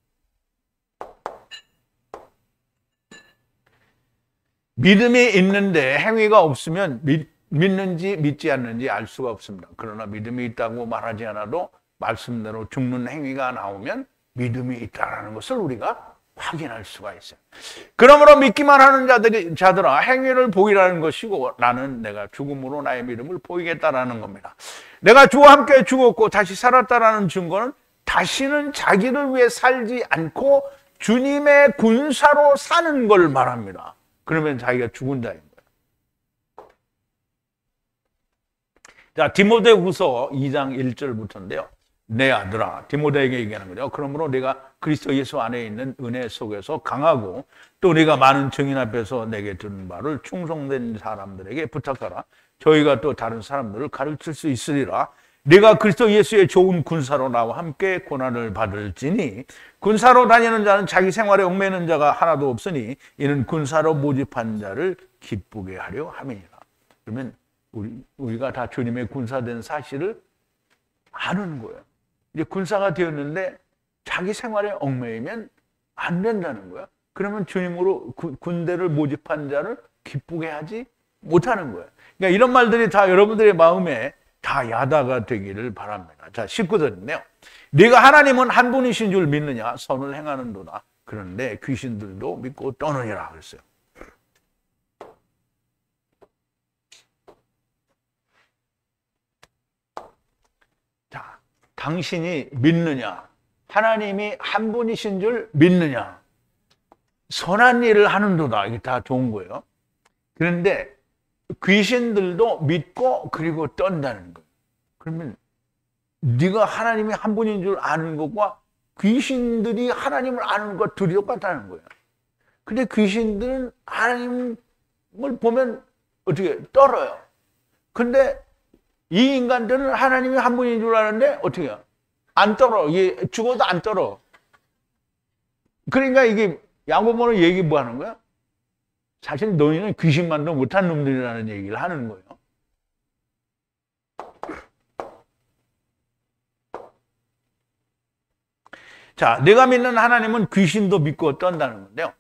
믿음이 있는데 행위가 없으면 믿는지 믿지 않는지 알 수가 없습니다. 그러나 믿음이 있다고 말하지 않아도 말씀대로 죽는 행위가 나오면 믿음이 있다는 것을 우리가 확인할 수가 있어요. 그러므로 믿기만 하는 자들아 행위를 보이라는 것이고 나는 내가 죽음으로 나의 믿음을 보이겠다라는 겁니다. 내가 주와 함께 죽었고 다시 살았다라는 증거는 다시는 자기를 위해 살지 않고 주님의 군사로 사는 걸 말합니다. 그러면 자기가 죽은 자인 거예요. 자, 디모데후서 2장 1절부터인데요. 내 아들아, 디모데에게 얘기하는 거죠. 그러므로 네가 그리스도 예수 안에 있는 은혜 속에서 강하고 또 네가 많은 증인 앞에서 내게 들은 바를 충성된 사람들에게 부탁하라. 저희가 또 다른 사람들을 가르칠 수 있으리라. 네가 그리스도 예수의 좋은 군사로 나와 함께 고난을 받을지니 군사로 다니는 자는 자기 생활에 얽매이는 자가 하나도 없으니 이는 군사로 모집한 자를 기쁘게 하려 함이니라. 그러면 우리가 다 주님의 군사된 사실을 아는 거예요. 이제 군사가 되었는데 자기 생활에 얽매이면 안 된다는 거야. 그러면 주님으로 군대를 모집한 자를 기쁘게 하지 못하는 거예요. 그러니까 이런 말들이 다 여러분들의 마음에 다 야다가 되기를 바랍니다. 자, 19절인데요. 네가 하나님은 한 분이신 줄 믿느냐? 선을 행하는도다. 그런데 귀신들도 믿고 떠느니라 그랬어요. 자, 당신이 믿느냐? 하나님이 한 분이신 줄 믿느냐? 선한 일을 하는도다. 이게 다 좋은 거예요. 그런데 귀신들도 믿고 그리고 떤다는 거예요. 그러면 네가 하나님이 한 분인 줄 아는 것과 귀신들이 하나님을 아는 것 둘이 똑같다는 거예요. 근데 귀신들은 하나님을 보면 어떻게 떨어요. 근데 이 인간들은 하나님이 한 분인 줄 아는데 어떻게 해요? 안 떨어. 이게 죽어도 안 떨어. 그러니까 이게 야고보는 얘기 뭐 하는 거야? 사실 너희는 귀신만도 못한 놈들이라는 얘기를 하는 거예요. 자, 내가 믿는 하나님은 귀신도 믿고 떤다는 건데요.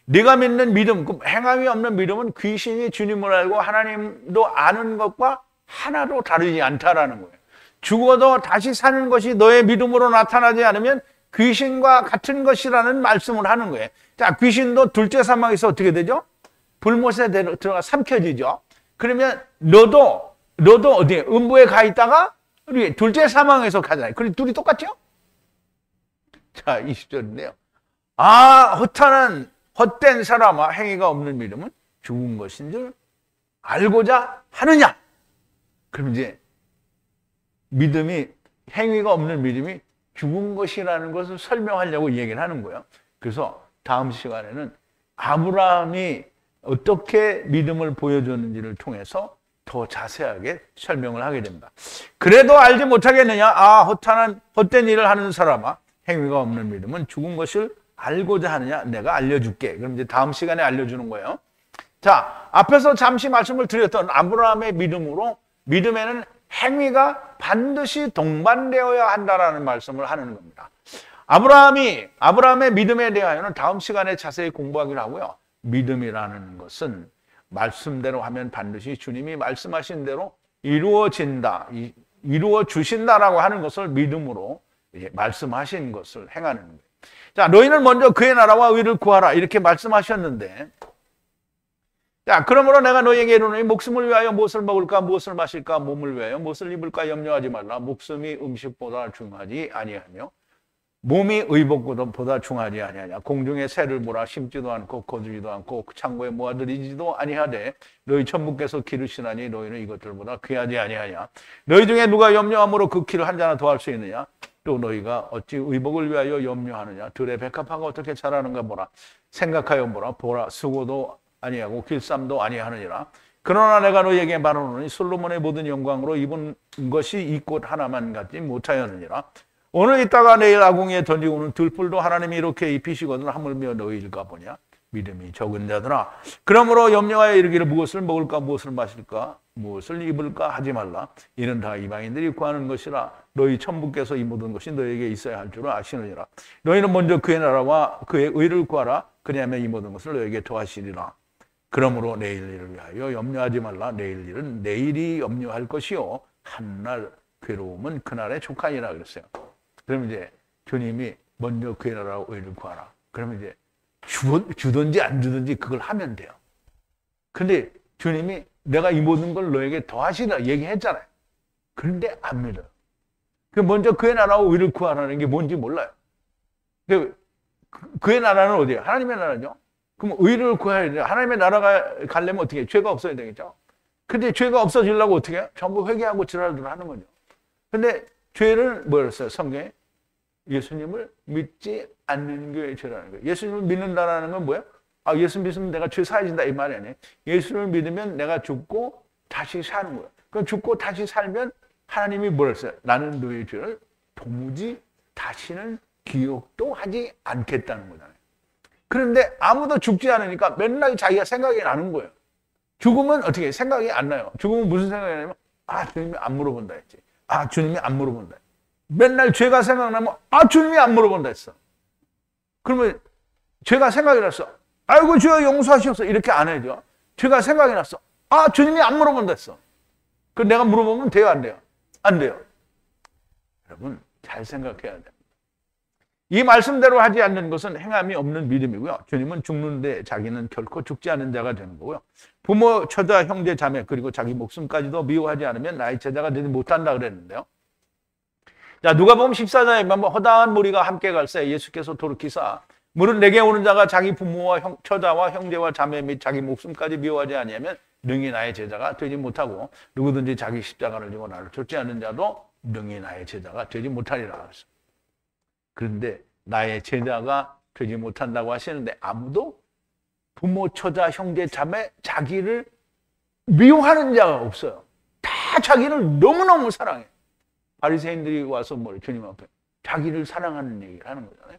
내가 믿는 믿음, 행함이 없는 믿음은 귀신이 주님을 알고 하나님도 아는 것과 하나도 다르지 않다라는 거예요. 죽어도 다시 사는 것이 너의 믿음으로 나타나지 않으면 귀신과 같은 것이라는 말씀을 하는 거예요. 자, 귀신도 둘째 사망에서 어떻게 되죠? 불못에 들어가 삼켜지죠. 그러면 너도 어디에 음부에 가 있다가 우리 둘째 사망에서 가잖아요. 그럼 둘이 똑같죠? 자, 20절인데요. 아, 허탄한 헛된 사람아, 행위가 없는 믿음은 죽은 것인 줄 알고자 하느냐? 그럼 이제 믿음이, 행위가 없는 믿음이 죽은 것이라는 것을 설명하려고 얘기를 하는 거예요. 그래서 다음 시간에는 아브라함이 어떻게 믿음을 보여줬는지를 통해서 더 자세하게 설명을 하게 됩니다. 그래도 알지 못하겠느냐? 아, 헛된 일을 하는 사람아, 행위가 없는 믿음은 죽은 것을 알고자 하느냐? 내가 알려줄게. 그럼 이제 다음 시간에 알려주는 거예요. 자, 앞에서 잠시 말씀을 드렸던 아브라함의 믿음으로, 믿음에는 행위가 반드시 동반되어야 한다라는 말씀을 하는 겁니다. 아브라함의 믿음에 대하여는 다음 시간에 자세히 공부하기로 하고요. 믿음이라는 것은 말씀대로 하면 반드시 주님이 말씀하신 대로 이루어진다, 이루어 주신다라고 하는 것을 믿음으로 말씀하신 것을 행하는 거예요. 자, 너희는 먼저 그의 나라와 의를 구하라 이렇게 말씀하셨는데, 자, 그러므로 내가 너희에게 이르노니 목숨을 위하여 무엇을 먹을까, 무엇을 마실까, 몸을 위하여 무엇을 입을까 염려하지 말라. 목숨이 음식보다 중하지 아니하며 몸이 의복보다 중하지 아니하냐. 공중의 새를 보라. 심지도 않고 거두지도 않고 창고에 모아들이지도 아니하되 너희 천부께서 기르시나니 너희는 이것들보다 귀하지 아니하냐. 너희 중에 누가 염려함으로 그 키를 한 자나 더할 수 있느냐. 또 너희가 어찌 의복을 위하여 염려하느냐. 들의 백합화가 어떻게 자라는가 보라. 생각하여 보라. 수고도 아니하고 길쌈도 아니하느니라. 그러나 내가 너희에게 말하노니 솔로몬의 모든 영광으로 입은 것이 이 꽃 하나만 갖지 못하였느니라. 오늘 있다가 내일 아궁이에 던지고는 들풀도 하나님이 이렇게 입히시거든 하물며 너희일까 보냐. 믿음이 적은 자들아, 그러므로 염려하여 이르기를 무엇을 먹을까, 무엇을 마실까, 무엇을 입을까 하지 말라. 이는 다 이방인들이 구하는 것이라. 너희 천부께서 이 모든 것이 너희에게 있어야 할 줄을 아시느니라. 너희는 먼저 그의 나라와 그의 의를 구하라. 그리하면 이 모든 것을 너희에게 더하시리라. 그러므로 내일 일을 위하여 염려하지 말라. 내일 일은 내일이 염려할 것이요 한날 괴로움은 그날에 족하니라 그랬어요. 그럼 이제 주님이 먼저 그의 나라와 의를 구하라. 그러면 이제 주든지 안 주든지 그걸 하면 돼요. 근데 주님이 내가 이 모든 걸 너에게 더하시라 얘기했잖아요. 그런데 안 믿어요. 먼저 그의 나라와 의를 구하라는 게 뭔지 몰라요. 그의 나라는 어디예요? 하나님의 나라죠. 그럼 의를 구해야 돼요. 하나님의 나라가 가려면 어떻게 해요? 죄가 없어야 되겠죠. 근데 죄가 없어지려고 어떻게 해요? 전부 회개하고 지랄들 하는 거죠. 근데 죄를 뭐였어요? 성경에 예수님을 믿지 않는 게 죄라는 거예요. 예수님을 믿는다라는 건 뭐예요? 아, 예수 믿으면 내가 죄 사해진다 이 말이 아니에요. 예수를 믿으면 내가 죽고 다시 사는 거예요. 그럼 죽고 다시 살면 하나님이 뭐라 했어요? 나는 너의 죄를 도무지 다시는 기억도 하지 않겠다는 거잖아요. 그런데 아무도 죽지 않으니까 맨날 자기가 생각이 나는 거예요. 죽으면 어떻게 생각이 안 나요. 죽으면 무슨 생각이 나냐면 아, 주님이 안 물어본다 했지. 아, 주님이 안 물어본다. 맨날 죄가 생각나면 아, 주님이 안 물어본다 했어. 그러면 죄가 생각이 났어. 아이고 주여 용서하시옵소서 이렇게 안 해죠. 죄가 생각이 났어. 아, 주님이 안 물어본다 했어. 그럼 내가 물어보면 돼요, 안 돼요? 안 돼요. 여러분, 잘 생각해야 됩니다. 이 말씀대로 하지 않는 것은 행함이 없는 믿음이고요. 주님은 죽는데 자기는 결코 죽지 않은 자가 되는 거고요. 부모, 처자, 형제, 자매 그리고 자기 목숨까지도 미워하지 않으면 나의 제자가 되지 못한다 그랬는데요. 자, 누가복음 14장에 보면 허다한 무리가 함께 갈새 예수께서 돌이키사 무릇 내게 오는 자가 자기 부모와 처자와 형제와 자매 및 자기 목숨까지 미워하지 아니하면 능히 나의 제자가 되지 못하고 누구든지 자기 십자가를 지고 나를 쫓지 않는 자도 능히 나의 제자가 되지 못하리라. 그런데 나의 제자가 되지 못한다고 하시는데 아무도 부모, 처자, 형제, 자매, 자기를 미워하는 자가 없어요. 다 자기를 너무너무 사랑해. 바리새인들이 와서 주님 앞에 자기를 사랑하는 얘기를 하는 거잖아요.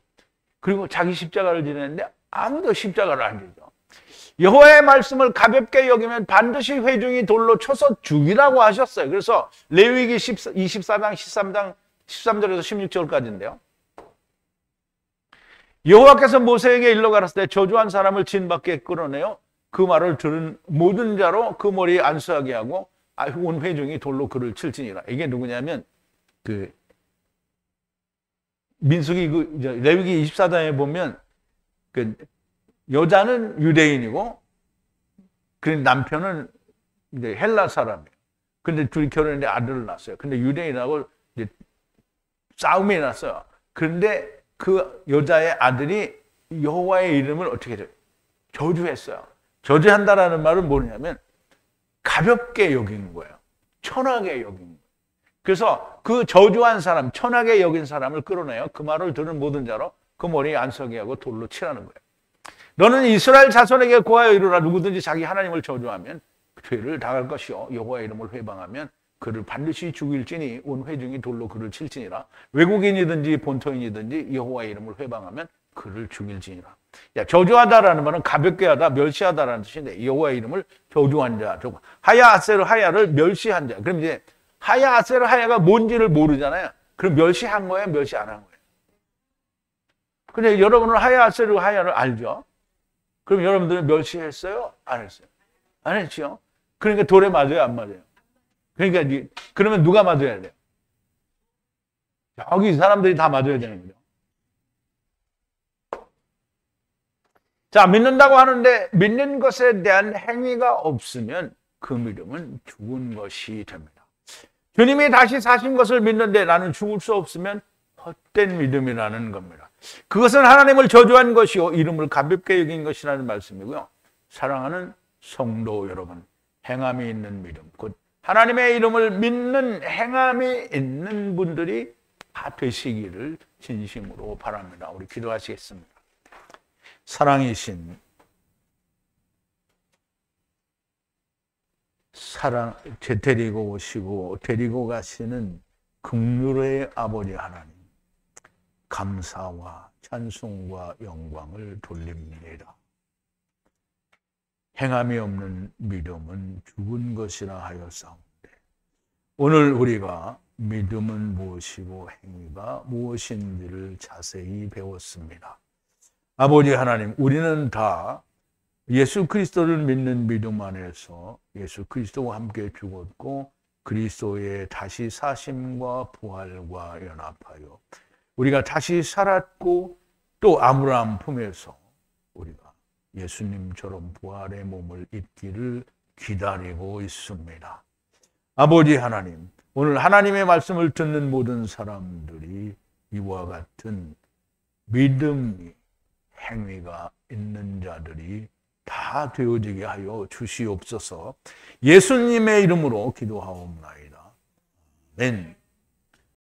그리고 자기 십자가를 지냈는데 아무도 십자가를 안 지죠. 여호와의 말씀을 가볍게 여기면 반드시 회중이 돌로 쳐서 죽이라고 하셨어요. 그래서 레위기 24장 13절에서 16절까지인데요. 여호와께서 모세에게 일러 가라사대 저주한 사람을 진 밖에 끌어내어 그 말을 들은 모든 자로 그 머리에 안수하게 하고 온 회중이 돌로 그를 칠지니라. 이게 누구냐면 민수기 레위기 24장에 보면 여자는 유대인이고 그 남편은 이제 헬라 사람이에요. 근데 둘이 결혼했는데 아들을 낳았어요. 근데 유대인하고 이제 싸움이 났어요. 그런데 그 여자의 아들이 여호와의 이름을 어떻게 해요? 저주했어요. 저주한다라는 말은 뭐냐면 가볍게 여기는 거예요. 천하게 여기는 거예요. 그래서 그 저주한 사람, 천하게 여긴 사람을 끌어내요. 그 말을 들은 모든 자로 그 머리에 안서게 하고 돌로 치라는 거예요. 너는 이스라엘 자손에게 고하여 이르라. 누구든지 자기 하나님을 저주하면 죄를 당할 것이요 여호와의 이름을 회방하면 그를 반드시 죽일지니 온 회중이 돌로 그를 칠지니라. 외국인이든지 본토인이든지 여호와의 이름을 회방하면 그를 죽일지니라. 저주하다라는 말은 가볍게 하다, 멸시하다라는 뜻인데 여호와의 이름을 저주한 자, 하야 아세르 하야를 멸시한 자. 그럼 이제 하야 아세르 하야가 뭔지를 모르잖아요. 그럼 멸시한 거예요, 멸시 안 한 거예요? 근데 여러분은 하야 아세르 하야를 알죠? 그럼 여러분들은 멸시했어요? 안 했어요? 안 했죠? 그러니까 돌에 맞아요, 안 맞아요? 그러니까 그러면 누가 맞아야 돼요? 여기 사람들이 다 맞아야 되는 거죠. 자, 믿는다고 하는데 믿는 것에 대한 행위가 없으면 그 믿음은 죽은 것이 됩니다. 주님이 다시 사신 것을 믿는데 나는 죽을 수 없으면 헛된 믿음이라는 겁니다. 그것은 하나님을 저주한 것이요 이름을 가볍게 여긴 것이라는 말씀이고요. 사랑하는 성도 여러분, 행함이 있는 믿음, 곧 하나님의 이름을 믿는 행함이 있는 분들이 다 되시기를 진심으로 바랍니다. 우리 기도하시겠습니다. 사랑이신 데리고 오시고 데리고 가시는 긍휼의 아버지 하나님, 감사와 찬송과 영광을 돌립니다. 행함이 없는 믿음은 죽은 것이라 하였사온데 오늘 우리가 믿음은 무엇이고 행위가 무엇인지를 자세히 배웠습니다. 아버지 하나님, 우리는 다 예수 그리스도를 믿는 믿음 안에서 예수 그리스도와 함께 죽었고 그리스도의 다시 사심과 부활과 연합하여 우리가 다시 살았고 또 아브라함 품에서 우리가 예수님처럼 부활의 몸을 입기를 기다리고 있습니다. 아버지 하나님, 오늘 하나님의 말씀을 듣는 모든 사람들이 이와 같은 믿음이 행위가 있는 자들이 다 되어지게 하여 주시옵소서. 예수님의 이름으로 기도하옵나이다. 아멘.